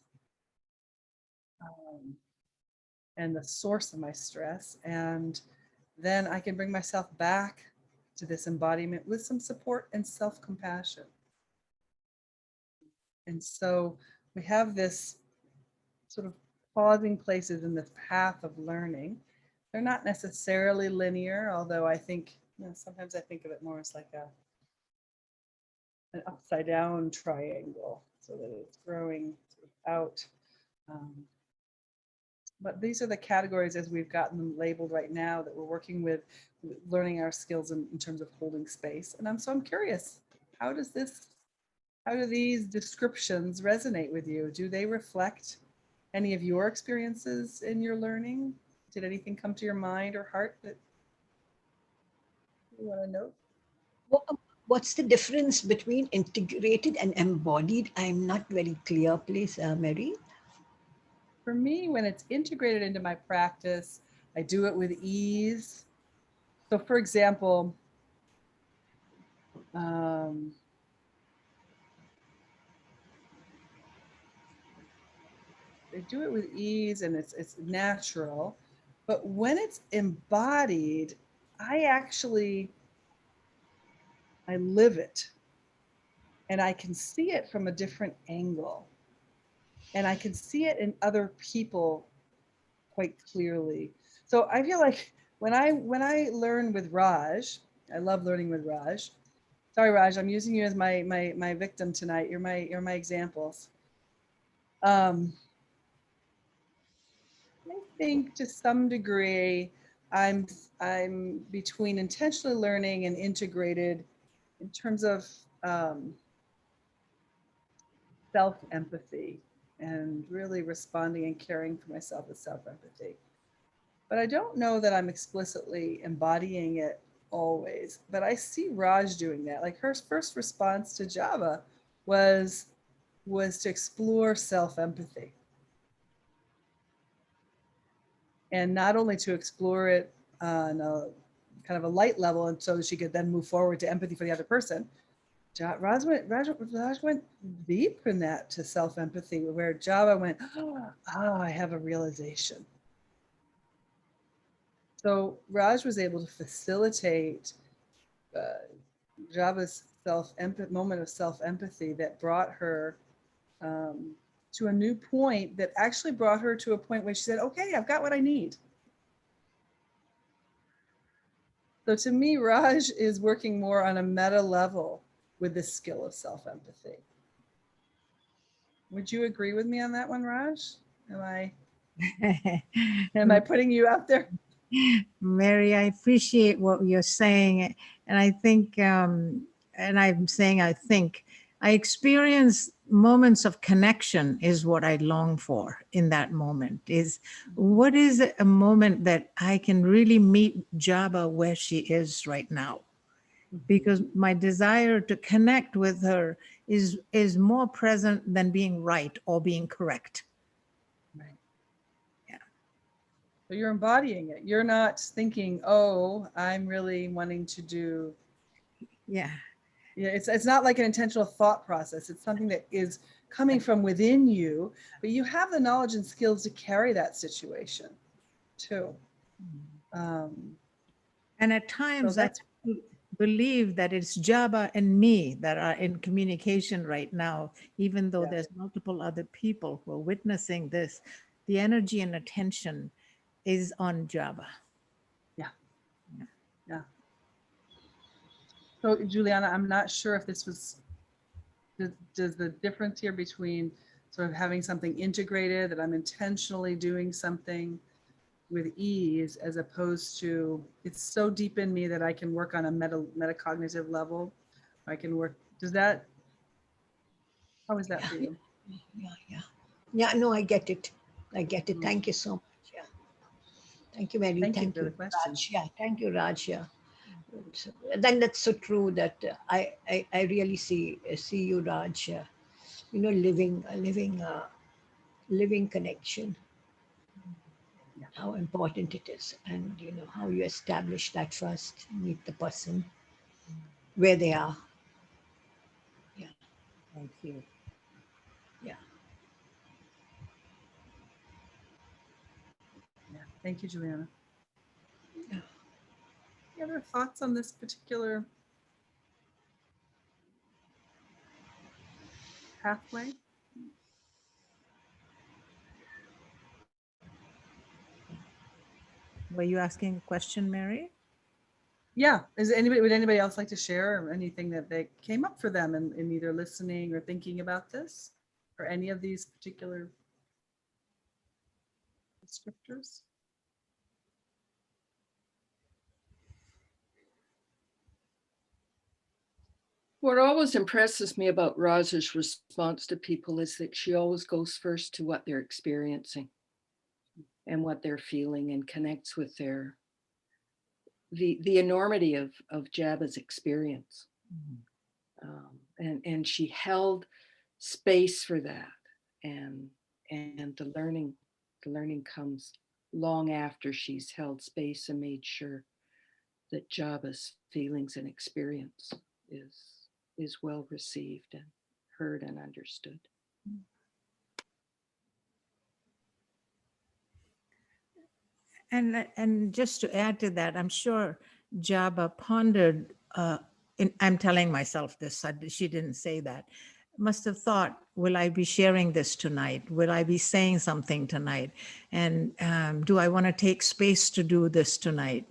S3: and the source of my stress. And then I can bring myself back to this embodiment with some support and self-compassion. And so we have this sort of pausing places in this path of learning. They're not necessarily linear, although I think, you know, sometimes I think of it more as like an upside down triangle, so that it's growing out. But these are the categories as we've gotten them labeled right now that we're working with, learning our skills in terms of holding space. And I'm curious, how do these descriptions resonate with you? Do they reflect any of your experiences in your learning? Did anything come to your mind or heart that you want to note?
S1: What's the difference between integrated and embodied? I'm not very clear, please, Mary.
S3: For me, when it's integrated into my practice, I do it with ease. So for example, I do it with ease and it's natural. But when it's embodied, I live it. And I can see it from a different angle. And I can see it in other people quite clearly. So I feel like when I learn with Raj, I love learning with Raj. Sorry, Raj, I'm using you as my victim tonight. You're my examples. I think to some degree, I'm between intentionally learning and integrated in terms of self-empathy and really responding and caring for myself with self-empathy. But I don't know that I'm explicitly embodying it always, but I see Raj doing that. Like her first response to Java was to explore self-empathy. And not only to explore it on a kind of a light level, and so she could then move forward to empathy for the other person. Raj went deep in that to self-empathy, where Java went, oh, I have a realization. So Raj was able to facilitate Java's moment of self-empathy that brought her to a new point, that actually brought her to a point where she said, okay, I've got what I need. So to me, Raj is working more on a meta level with the skill of self-empathy. Would you agree with me on that one, Raj? Am I putting you out there?
S2: Mary, I appreciate what you're saying. And I think, and I'm saying, I experience moments of connection is what I long for in that moment. Is what is a moment that I can really meet Java where she is right now? Because my desire to connect with her is more present than being right or being correct.
S3: Right. Yeah. So you're embodying it. You're not thinking, oh, I'm really wanting to do.
S2: Yeah.
S3: Yeah, it's not like an intentional thought process. It's something that is coming from within you, but you have the knowledge and skills to carry that situation too.
S2: And at times
S3: so
S2: I believe that it's Java and me that are in communication right now, even though there's multiple other people who are witnessing this. The energy and attention is on Java.
S3: Yeah. So Juliana, I'm not sure if this was, does the difference here between sort of having something integrated, that I'm intentionally doing something with ease, as opposed to it's so deep in me that I can work on a metacognitive level. I can work, how is that for you?
S1: Yeah, no, I get it. Thank you so much. Yeah. Thank you, Mary.
S3: Thank you for the question.
S1: Raj. Yeah, thank you, Raj. Yeah. So, then that's so true that I really see you, Raj. Living connection.
S3: Yeah.
S1: How important it is, and how you establish that first, meet the person where they are. Yeah.
S2: Thank you.
S1: Yeah.
S3: Yeah. Thank you, Juliana.
S1: Yeah.
S3: Any other thoughts on this particular pathway?
S2: Were you asking a question, Mary?
S3: Yeah. Would anybody else like to share anything that they came up for them in either listening or thinking about this, or any of these particular descriptors?
S8: What always impresses me about Roz's response to people is that she always goes first to what they're experiencing and what they're feeling, and connects with the enormity of Jaba's experience. And she held space for that, and the learning comes long after she's held space and made sure that Jaba's feelings and experience is well received and heard and understood.
S2: And just to add to that, I'm sure Jaba pondered, I'm telling myself this, she didn't say that, must have thought, will I be sharing this tonight? Will I be saying something tonight? And do I want to take space to do this tonight,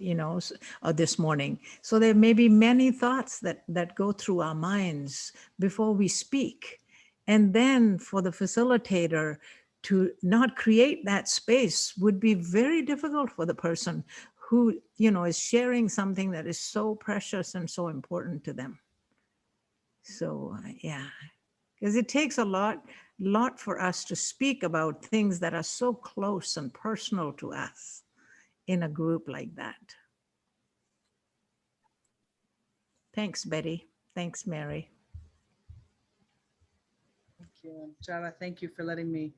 S2: or this morning? So there may be many thoughts that go through our minds before we speak. And then for the facilitator to not create that space would be very difficult for the person who, is sharing something that is so precious and so important to them. So, yeah, because it takes a lot for us to speak about things that are so close and personal to us in a group like that. Thanks, Betty. Thanks, Mary.
S3: Thank you. Java, thank you for letting me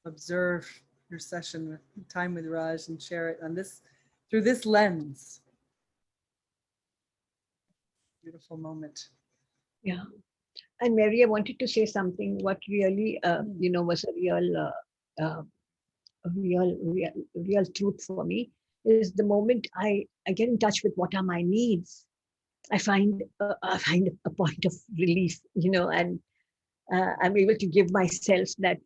S3: observe your session, time with Raj, and share it on through this lens. Beautiful moment.
S1: Yeah. And Mary, I wanted to say something. What really, was a real truth for me is the moment I get in touch with what are my needs, I find a point of relief, and I'm able to give myself that,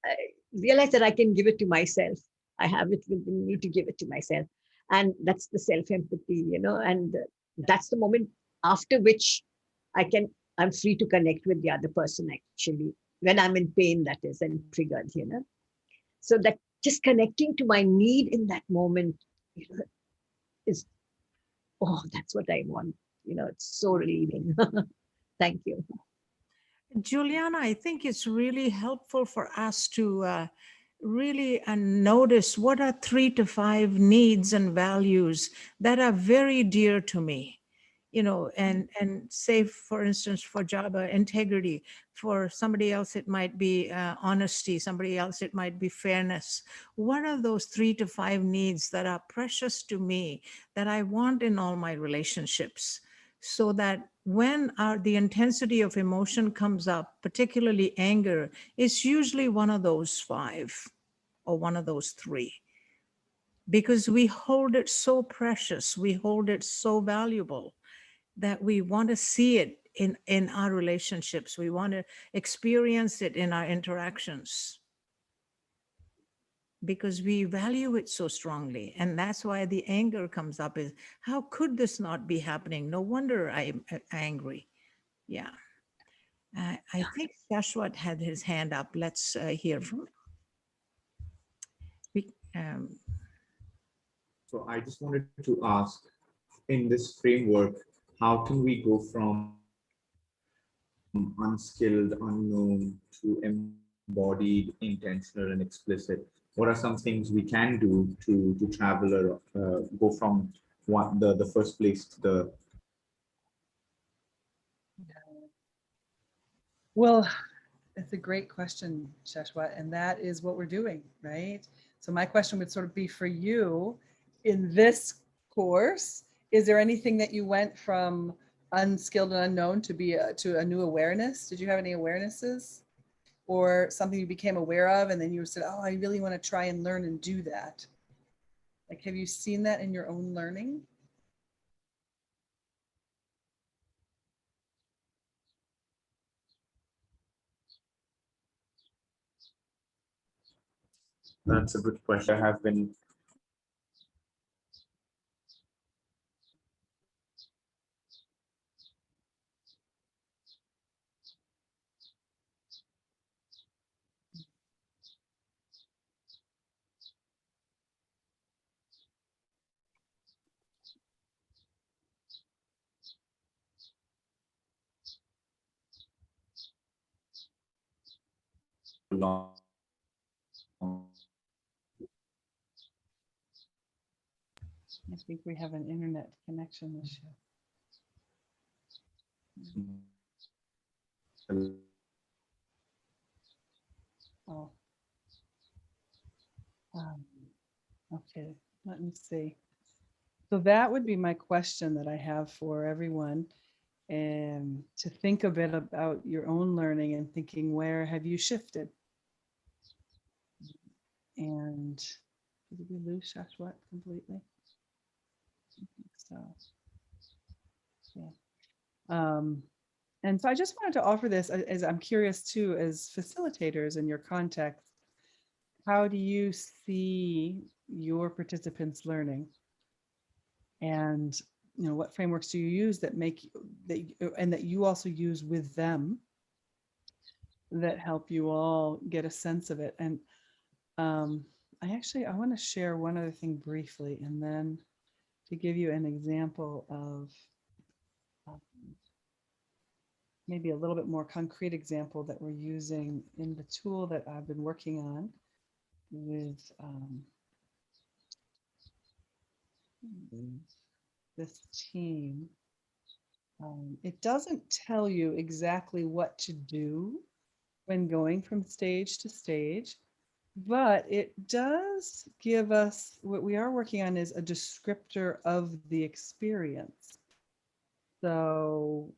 S1: I realize that I can give it to myself. I have it within me to give it to myself. And that's the self-empathy, and that's the moment after which I'm free to connect with the other person, actually, when I'm in pain, that is, and triggered, So that just connecting to my need in that moment, is, that's what I want. It's so relieving. Thank you.
S2: Juliana, I think it's really helpful for us to really notice what are 3 to 5 needs and values that are very dear to me, and say, for instance, for Jaba, integrity. For somebody else, it might be honesty. Somebody else, it might be fairness. What are those 3 to 5 needs that are precious to me that I want in all my relationships? So that when the intensity of emotion comes up, particularly anger, it's usually one of those 5 or one of those 3. Because we hold it so precious, we hold it so valuable that we want to see it in our relationships. We want to experience it in our interactions because we value it so strongly. And that's why the anger comes up is, how could this not be happening? No wonder I'm angry. Yeah. I think Shashwat had his hand up. Let's hear from him.
S9: So I just wanted to ask, in this framework, how can we go from unskilled, unknown to embodied, intentional, and explicit? What are some things we can do to travel or go from the first place to the...
S3: Well, it's a great question, Shashwat, and that is what we're doing, right? So my question would sort of be for you in this course, is there anything that you went from unskilled and unknown to a new awareness? Did you have any awarenesses or something you became aware of and then you said, oh, I really want to try and learn and do that? Like, have you seen that in your own learning?
S9: That's a good question. I have been belong.
S3: I think we have an internet connection issue. Oh. Okay, let me see. So that would be my question that I have for everyone. And to think a bit about your own learning and thinking, where have you shifted? And did we lose Shashwat completely? I think so. Yeah. And so I just wanted to offer this as I'm curious too, as facilitators in your context, how do you see your participants learning? And what frameworks do you use that make that you also use with them that help you all get a sense of it? And I want to share one other thing briefly, and then to give you an example of maybe a little bit more concrete example that we're using in the tool that I've been working on with this team. It doesn't tell you exactly what to do when going from stage to stage, but it does give us, what we are working on is a descriptor of the experience. So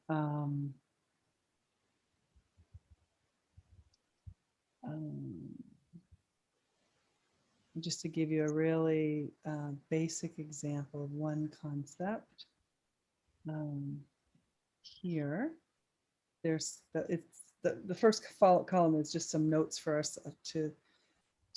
S3: just to give you a really basic example of one concept, here, there's the first column is just some notes for us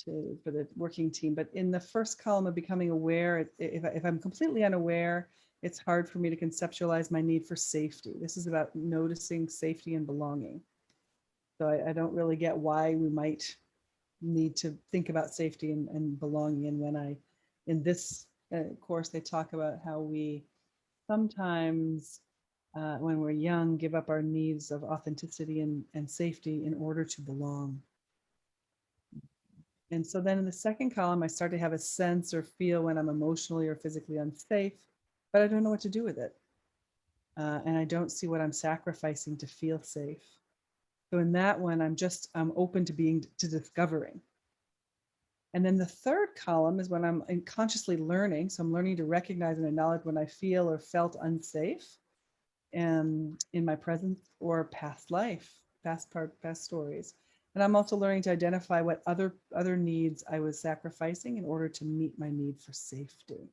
S3: for the working team. But in the first column of becoming aware, if I'm completely unaware, it's hard for me to conceptualize my need for safety. This is about noticing safety and belonging. So I don't really get why we might need to think about safety and belonging. And when in this course, they talk about how we sometimes, when we're young, give up our needs of authenticity and safety in order to belong. And so then in the second column, I start to have a sense or feel when I'm emotionally or physically unsafe, but I don't know what to do with it. And I don't see what I'm sacrificing to feel safe. So in that one, I'm open to discovering. And then the third column is when I'm consciously learning. So I'm learning to recognize and acknowledge when I feel or felt unsafe in my present or past life, past stories. And I'm also learning to identify what other needs I was sacrificing in order to meet my need for safety.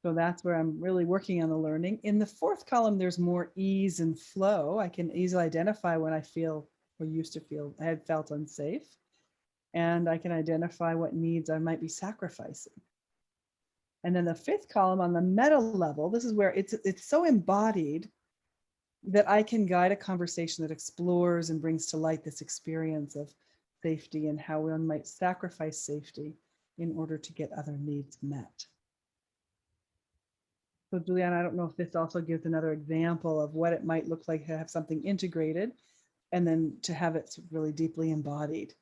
S3: So that's where I'm really working on the learning. In the fourth column, there's more ease and flow. I can easily identify when I feel or used to feel I had felt unsafe. And I can identify what needs I might be sacrificing. And then the fifth column on the meta level, this is where it's so embodied that I can guide a conversation that explores and brings to light this experience of safety and how one might sacrifice safety in order to get other needs met. So Juliana, I don't know if this also gives another example of what it might look like to have something integrated and then to have it really deeply embodied.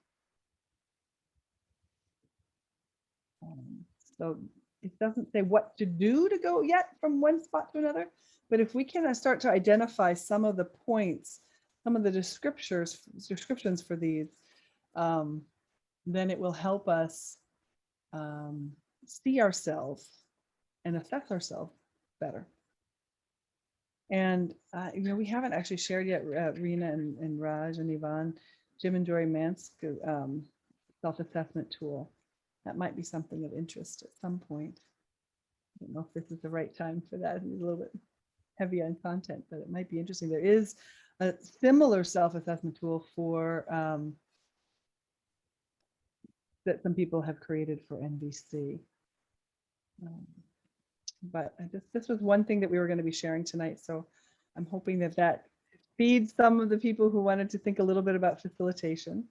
S3: So it doesn't say what to do to go yet from one spot to another, but if we can start to identify some of the points, some of the descriptions for these, then it will help us see ourselves and assess ourselves better. And we haven't actually shared yet, Rena and Raj and Yvonne, Jim and Jory Mansk self-assessment tool. That might be something of interest at some point. I don't know if this is the right time for that. It's a little bit heavy on content, but it might be interesting. There is a similar self-assessment tool for that some people have created for NVC. But this was one thing that we were going to be sharing tonight. So I'm hoping that feeds some of the people who wanted to think a little bit about facilitation.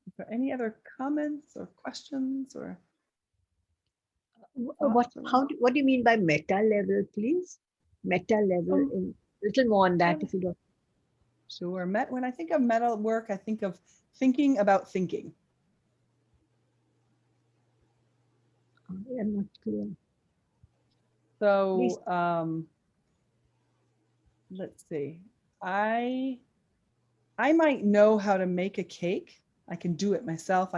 S3: Is there any other comments or questions or?
S1: What do you mean by meta level, please? Meta level, in little more on that if you don't.
S10: Sure. When I think of meta work, I think of thinking about thinking.
S1: I am not clear.
S10: So let's see. I might know how to make a cake. I can do it myself.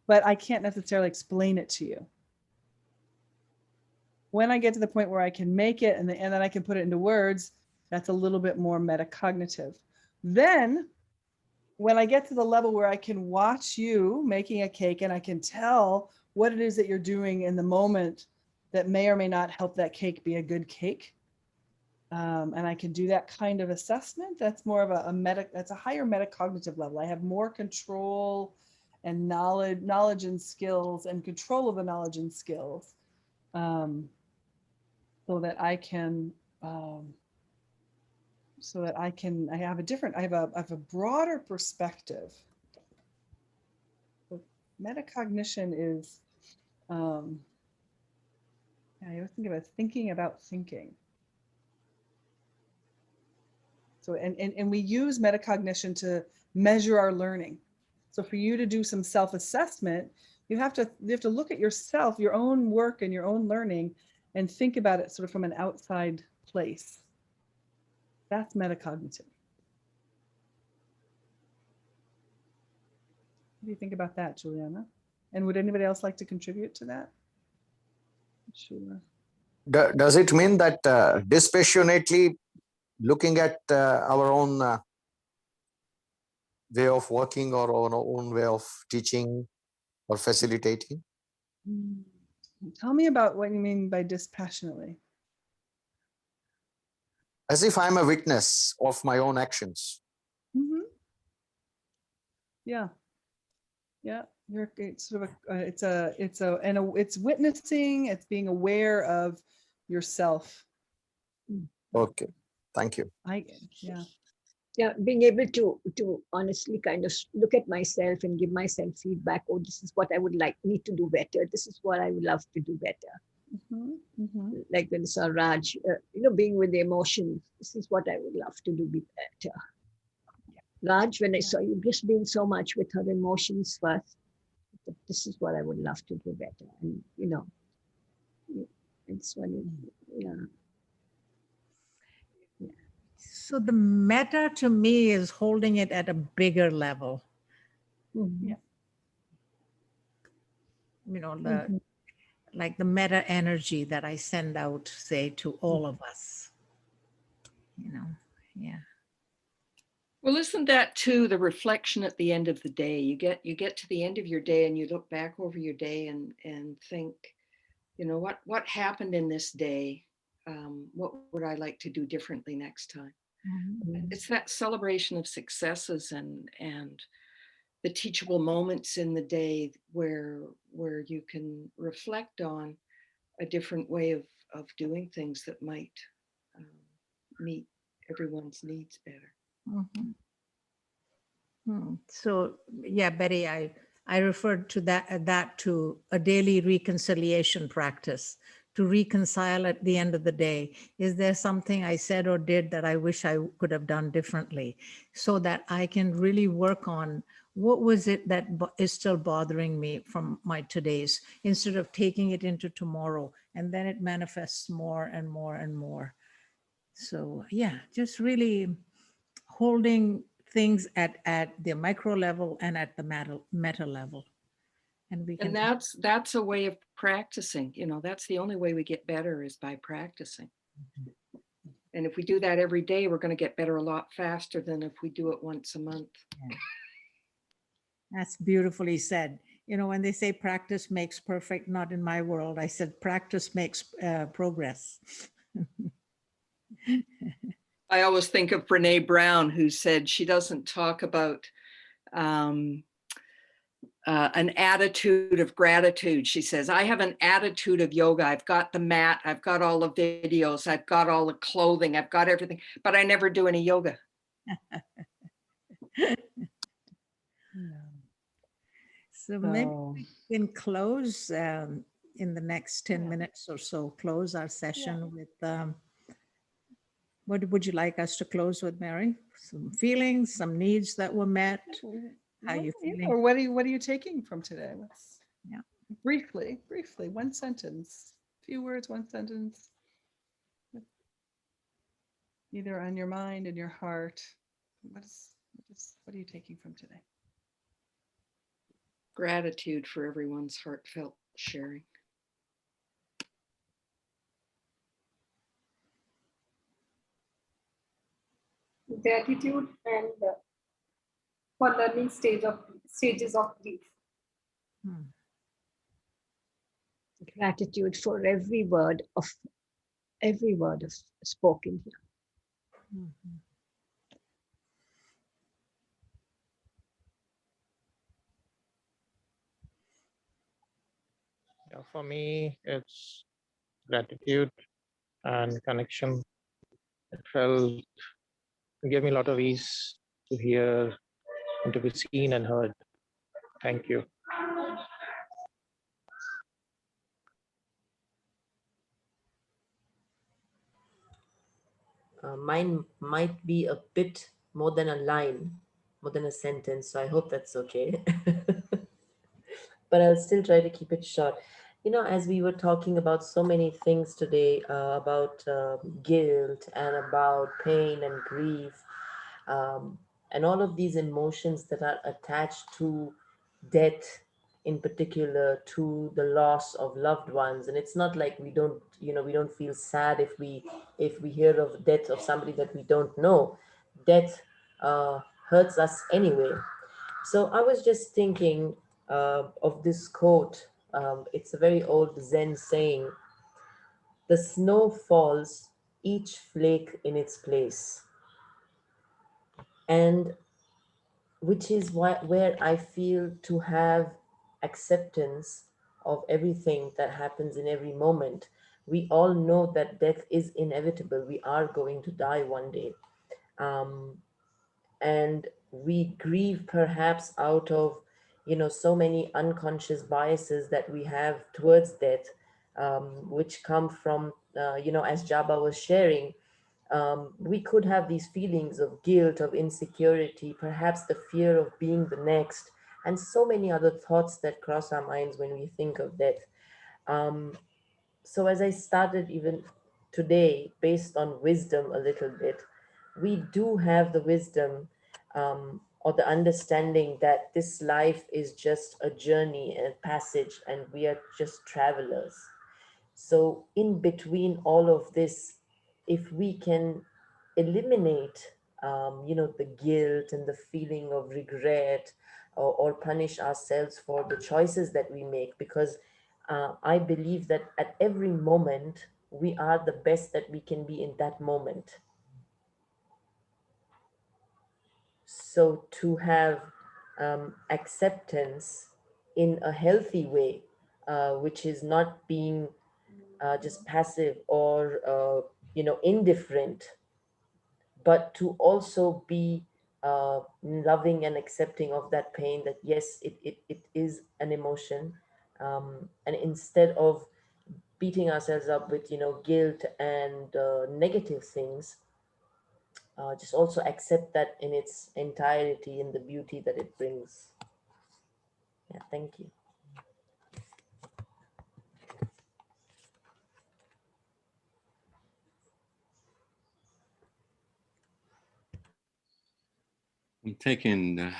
S10: But I can't necessarily explain it to you. When I get to the point where I can make it and then I can put it into words, that's a little bit more metacognitive. Then when I get to the level where I can watch you making a cake and I can tell what it is that you're doing in the moment that may or may not help that cake be a good cake. And I can do that kind of assessment. That's more of that's a higher metacognitive level. I have more control and knowledge and skills and control of the knowledge and skills, so that I can, I have a broader perspective. So metacognition is, I always think about thinking about thinking. So, and we use metacognition to measure our learning. So for you to do some self-assessment, you have to look at yourself, your own work and your own learning, and think about it sort of from an outside place. That's metacognitive. What do you think about that, Juliana? And would anybody else like to contribute to that? Sure.
S7: Does it mean that dispassionately looking at our own way of working or our own way of teaching or facilitating?
S10: Tell me about what you mean by dispassionately.
S7: As if I'm a witness of my own actions.
S10: Mm-hmm. Yeah. Yeah. It's sort of it's witnessing, it's being aware of yourself.
S7: Okay. Thank you.
S1: Yeah, being able to honestly kind of look at myself and give myself feedback. Oh, this is what I would need to do better. This is what I would love to do better.
S10: Mm-hmm. Mm-hmm.
S1: Like when I saw Raj, being with the emotions. This is what I would love to do better. Raj, when I saw you just being so much with her emotions first, this is what I would love to do better. And it's funny. Yeah.
S2: So the meta to me is holding it at a bigger level.
S1: Mm-hmm.
S10: Yeah.
S2: Like the meta energy that I send out, say, to all of us. Yeah.
S8: Well, isn't that too the reflection at the end of the day? You get to the end of your day and you look back over your day and think, what happened in this day? What would I like to do differently next time?
S2: Mm-hmm.
S8: It's that celebration of successes and the teachable moments in the day where you can reflect on a different way of doing things that might meet everyone's needs better.
S2: Mm-hmm. So yeah, Betty, I referred to that to a daily reconciliation practice, to reconcile at the end of the day. Is there something I said or did that I wish I could have done differently, so that I can really work on what was it that is still bothering me from my today's, instead of taking it into tomorrow, and then it manifests more and more and more. So yeah, just really holding things at the micro level and at the meta level. And we can.
S8: And that's a way of practicing. That's the only way we get better, is by practicing. Mm-hmm. And if we do that every day, we're going to get better a lot faster than if we do it once a month.
S2: Yeah. That's beautifully said. When they say practice makes perfect, not in my world. I said practice makes progress.
S8: I always think of Brene Brown, who said she doesn't talk about an attitude of gratitude. She says, I have an attitude of yoga. I've got the mat, I've got all the videos, I've got all the clothing, I've got everything, but I never do any yoga.
S2: So maybe we can close in the next 10 minutes or so, close our session with What would you like us to close with, Mary? Some feelings, some needs that were met? How you feeling?
S10: Or what are you taking from today? Let's
S2: Yeah.
S10: briefly, one sentence, few words, one sentence. Either on your mind and your heart. What are you taking from today?
S8: Gratitude for everyone's heartfelt sharing.
S11: Gratitude and for learning stages of grief.
S1: Gratitude for every word of spoken here.
S12: Yeah, for me, it's gratitude and connection. It gave me a lot of ease to hear and to be seen and heard. Thank you.
S4: Mine might be a bit more than a line, more than a sentence, so I hope that's okay. But I'll still try to keep it short. You know, as we were talking about so many things today, about guilt and about pain and grief, and all of these emotions that are attached to death, in particular, to the loss of loved ones. And it's not like we don't, we don't feel sad if we hear of death of somebody that we don't know. Death hurts us anyway. So I was just thinking of this quote. It's a very old Zen saying: "The snow falls, each flake in its place." And which is where I feel to have acceptance of everything that happens in every moment. We all know that death is inevitable. We are going to die one day. Um, and we grieve perhaps out of, so many unconscious biases that we have towards death, which come from, as Jabba was sharing, we could have these feelings of guilt, of insecurity, perhaps the fear of being the next, and so many other thoughts that cross our minds when we think of death. So as I started even today, based on wisdom a little bit, we do have the wisdom, or the understanding that this life is just a journey and passage, and we are just travelers. So in between all of this, if we can eliminate, the guilt and the feeling of regret, or punish ourselves for the choices that we make, because I believe that at every moment, we are the best that we can be in that moment. So to have acceptance in a healthy way, which is not being just passive or indifferent, but to also be loving and accepting of that pain, that yes, it is an emotion, and instead of beating ourselves up with guilt and negative things, just also accept that in its entirety, in the beauty that it brings. Yeah, thank you.
S13: I'm taking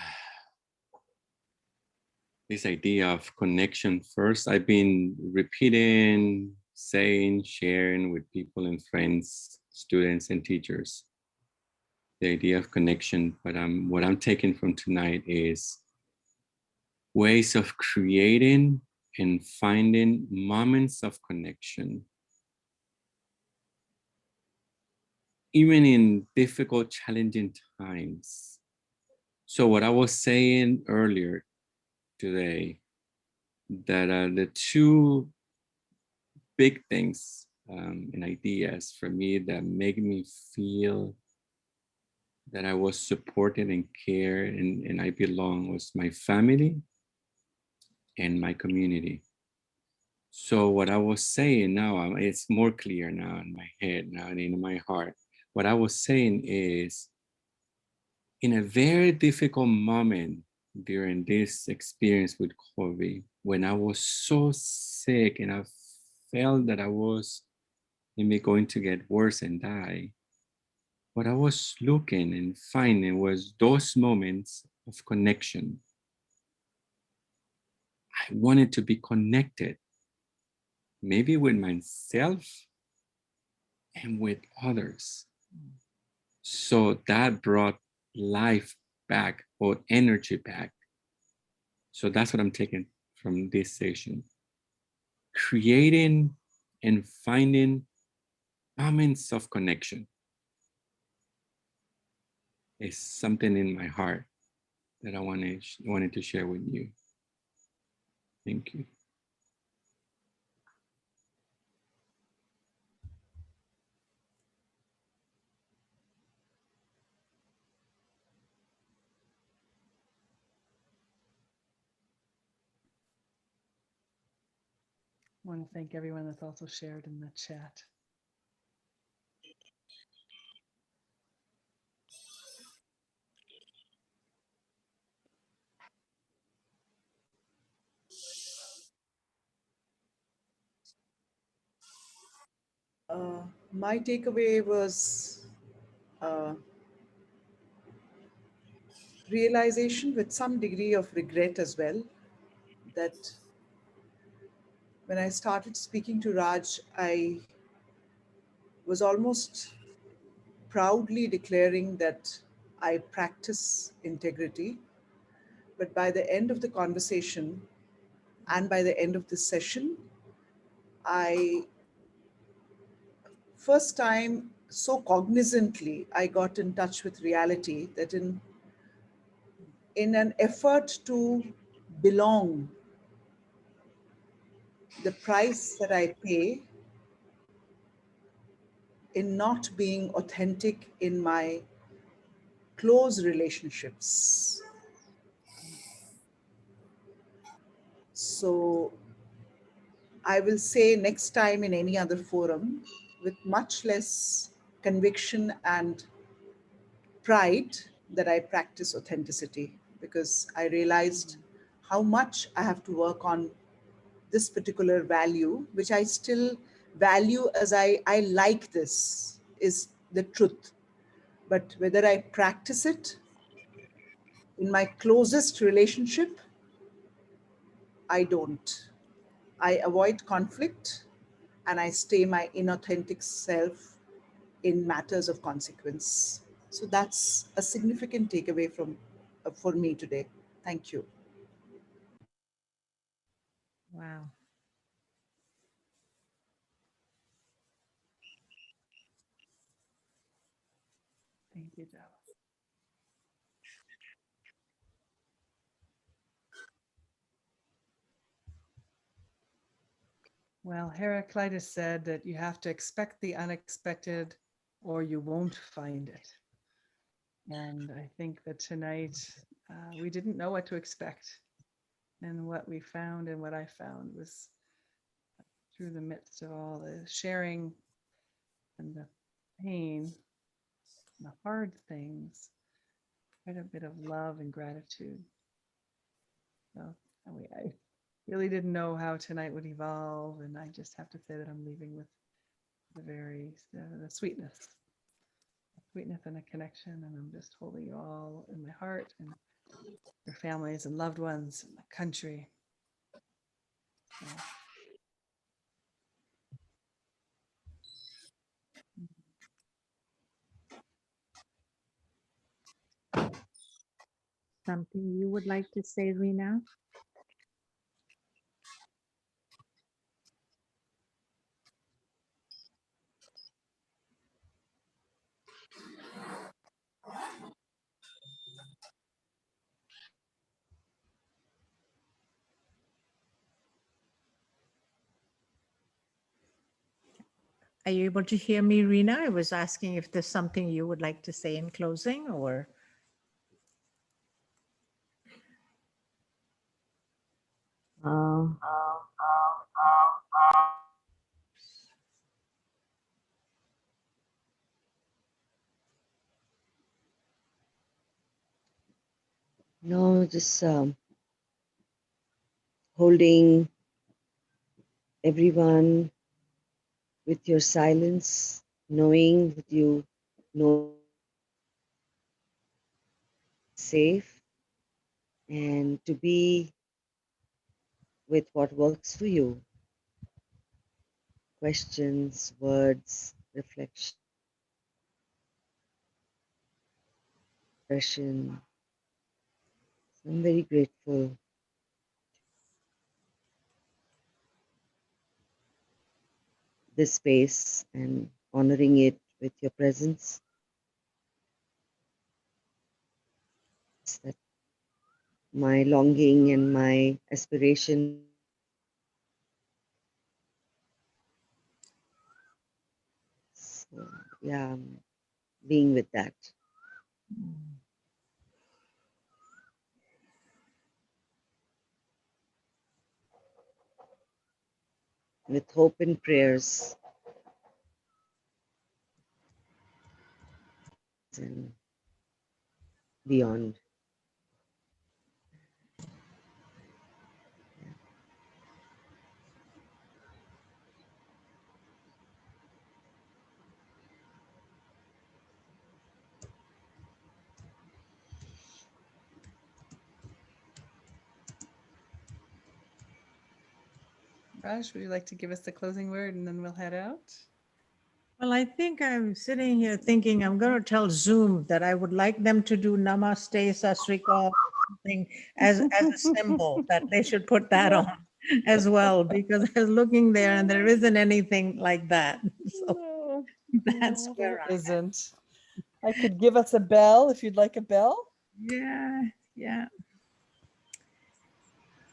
S13: this idea of connection first. I've been repeating, saying, sharing with people and friends, students and teachers, the idea of connection. But what I'm taking from tonight is ways of creating and finding moments of connection, even in difficult, challenging times. So what I was saying earlier today, that the two big things and ideas for me that make me feel that I was supported and cared and I belong was my family and my community. So what I was saying now, it's more clear now in my head now and in my heart. what I was saying is, in a very difficult moment during this experience with COVID, when I was so sick and I felt that I was maybe going to get worse and die, what I was looking and finding was those moments of connection. I wanted to be connected, maybe with myself and with others. So that brought life back or energy back. So that's what I'm taking from this session. Creating and finding moments of connection is something in my heart that I wanted to share with you. Thank you.
S10: I want to thank everyone that's also shared in the chat.
S5: My takeaway was realization with some degree of regret as well, that when I started speaking to Raj, I was almost proudly declaring that I practice integrity. But by the end of the conversation and by the end of the session, I, first time so cognizantly, I got in touch with reality that in an effort to belong, the price that I pay in not being authentic in my close relationships. So I will say next time in any other forum with much less conviction and pride that I practice authenticity, because I realized how much I have to work on this particular value, which I still value as I like this, is the truth. But whether I practice it in my closest relationship, I don't. I avoid conflict and I stay my inauthentic self in matters of consequence. So that's a significant takeaway from for me today. Thank you.
S2: Wow.
S10: Thank you, Java. Well, Heraclitus said that you have to expect the unexpected or you won't find it. And I think that tonight we didn't know what to expect. And what we found and what I found was through the midst of all the sharing and the pain, and the hard things, quite a bit of love and gratitude. So I really didn't know how tonight would evolve. And I just have to say that I'm leaving with the sweetness and a connection. And I'm just holding you all in my heart and your families and loved ones and the country. So,
S2: Something you would like to say, Rena? Are you able to hear me, Rena? I was asking if there's something you would like to say in closing, or
S6: Now just holding everyone with your silence, knowing that you know safe and to be with what works for you. Questions, words, reflection, expression. So I'm very grateful. This space and honoring it with your presence. That my longing and my aspiration. So, yeah, being with that. With hope and prayers and beyond.
S10: Raj, would you like to give us the closing word and then we'll head out?
S2: Well, I think I'm sitting here thinking I'm going to tell Zoom that I would like them to do Namaste, Sasrikal, something as a symbol that they should put that on as well, because I was looking there and there isn't anything like that. So
S10: No,
S2: that's
S10: no,
S2: where
S10: there
S2: I am.
S10: isn't. I could give us a bell if you'd like a bell.
S2: Yeah, yeah.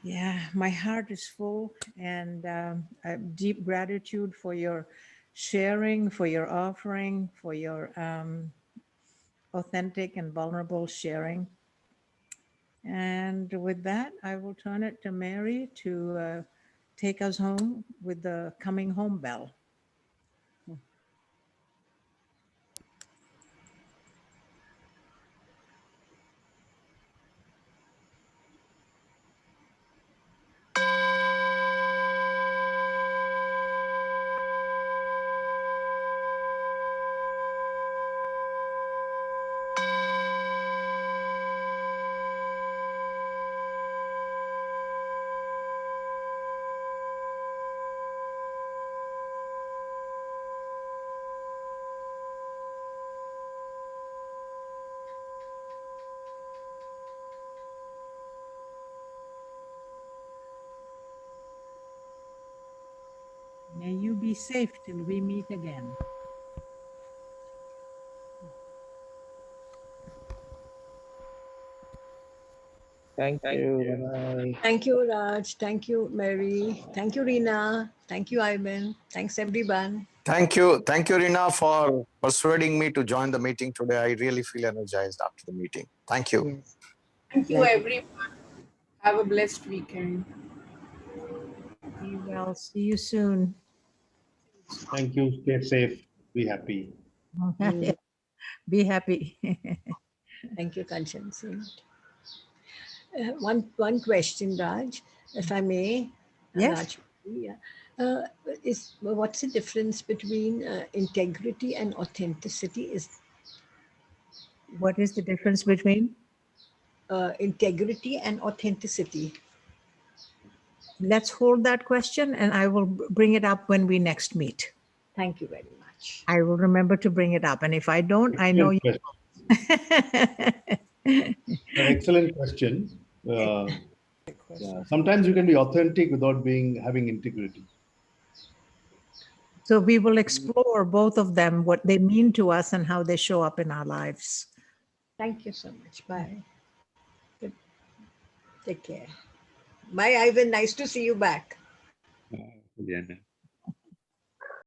S2: Yeah, my heart is full and I have deep gratitude for your sharing, for your offering, for your authentic and vulnerable sharing. And with that, I will turn it to Mary to take us home with the coming home bell. May you be safe till we meet again.
S12: Thank you. Bye-bye.
S1: Thank you, Raj. Thank you, Mary. Thank you, Reena. Thank you, Ivan. Thanks, everyone.
S7: Thank you. Thank you, Rina, for persuading me to join the meeting today. I really feel energized after the meeting. Thank you.
S6: Yes.
S11: Thank you,
S6: Glad to-
S11: everyone. Have a blessed weekend.
S2: Be well. See you soon.
S14: Thank you. Stay safe. Be happy.
S2: Be happy.
S1: Thank you, Kanchan Singh. One question, Raj, if I may.
S2: Yes.
S1: Raj, yeah. What's the difference between integrity and authenticity? Is
S2: What is the difference between?
S1: Integrity and authenticity.
S2: Let's hold that question and I will bring it up when we next meet.
S1: Thank you very much.
S2: I will remember to bring it up. And if I don't, I know you.
S14: An excellent question. Sometimes you can be authentic without having integrity.
S2: So we will explore both of them, what they mean to us and how they show up in our lives.
S1: Thank you so much. Bye. Good. Take care. Bye, Ivan. Nice to see you back.
S13: Diana.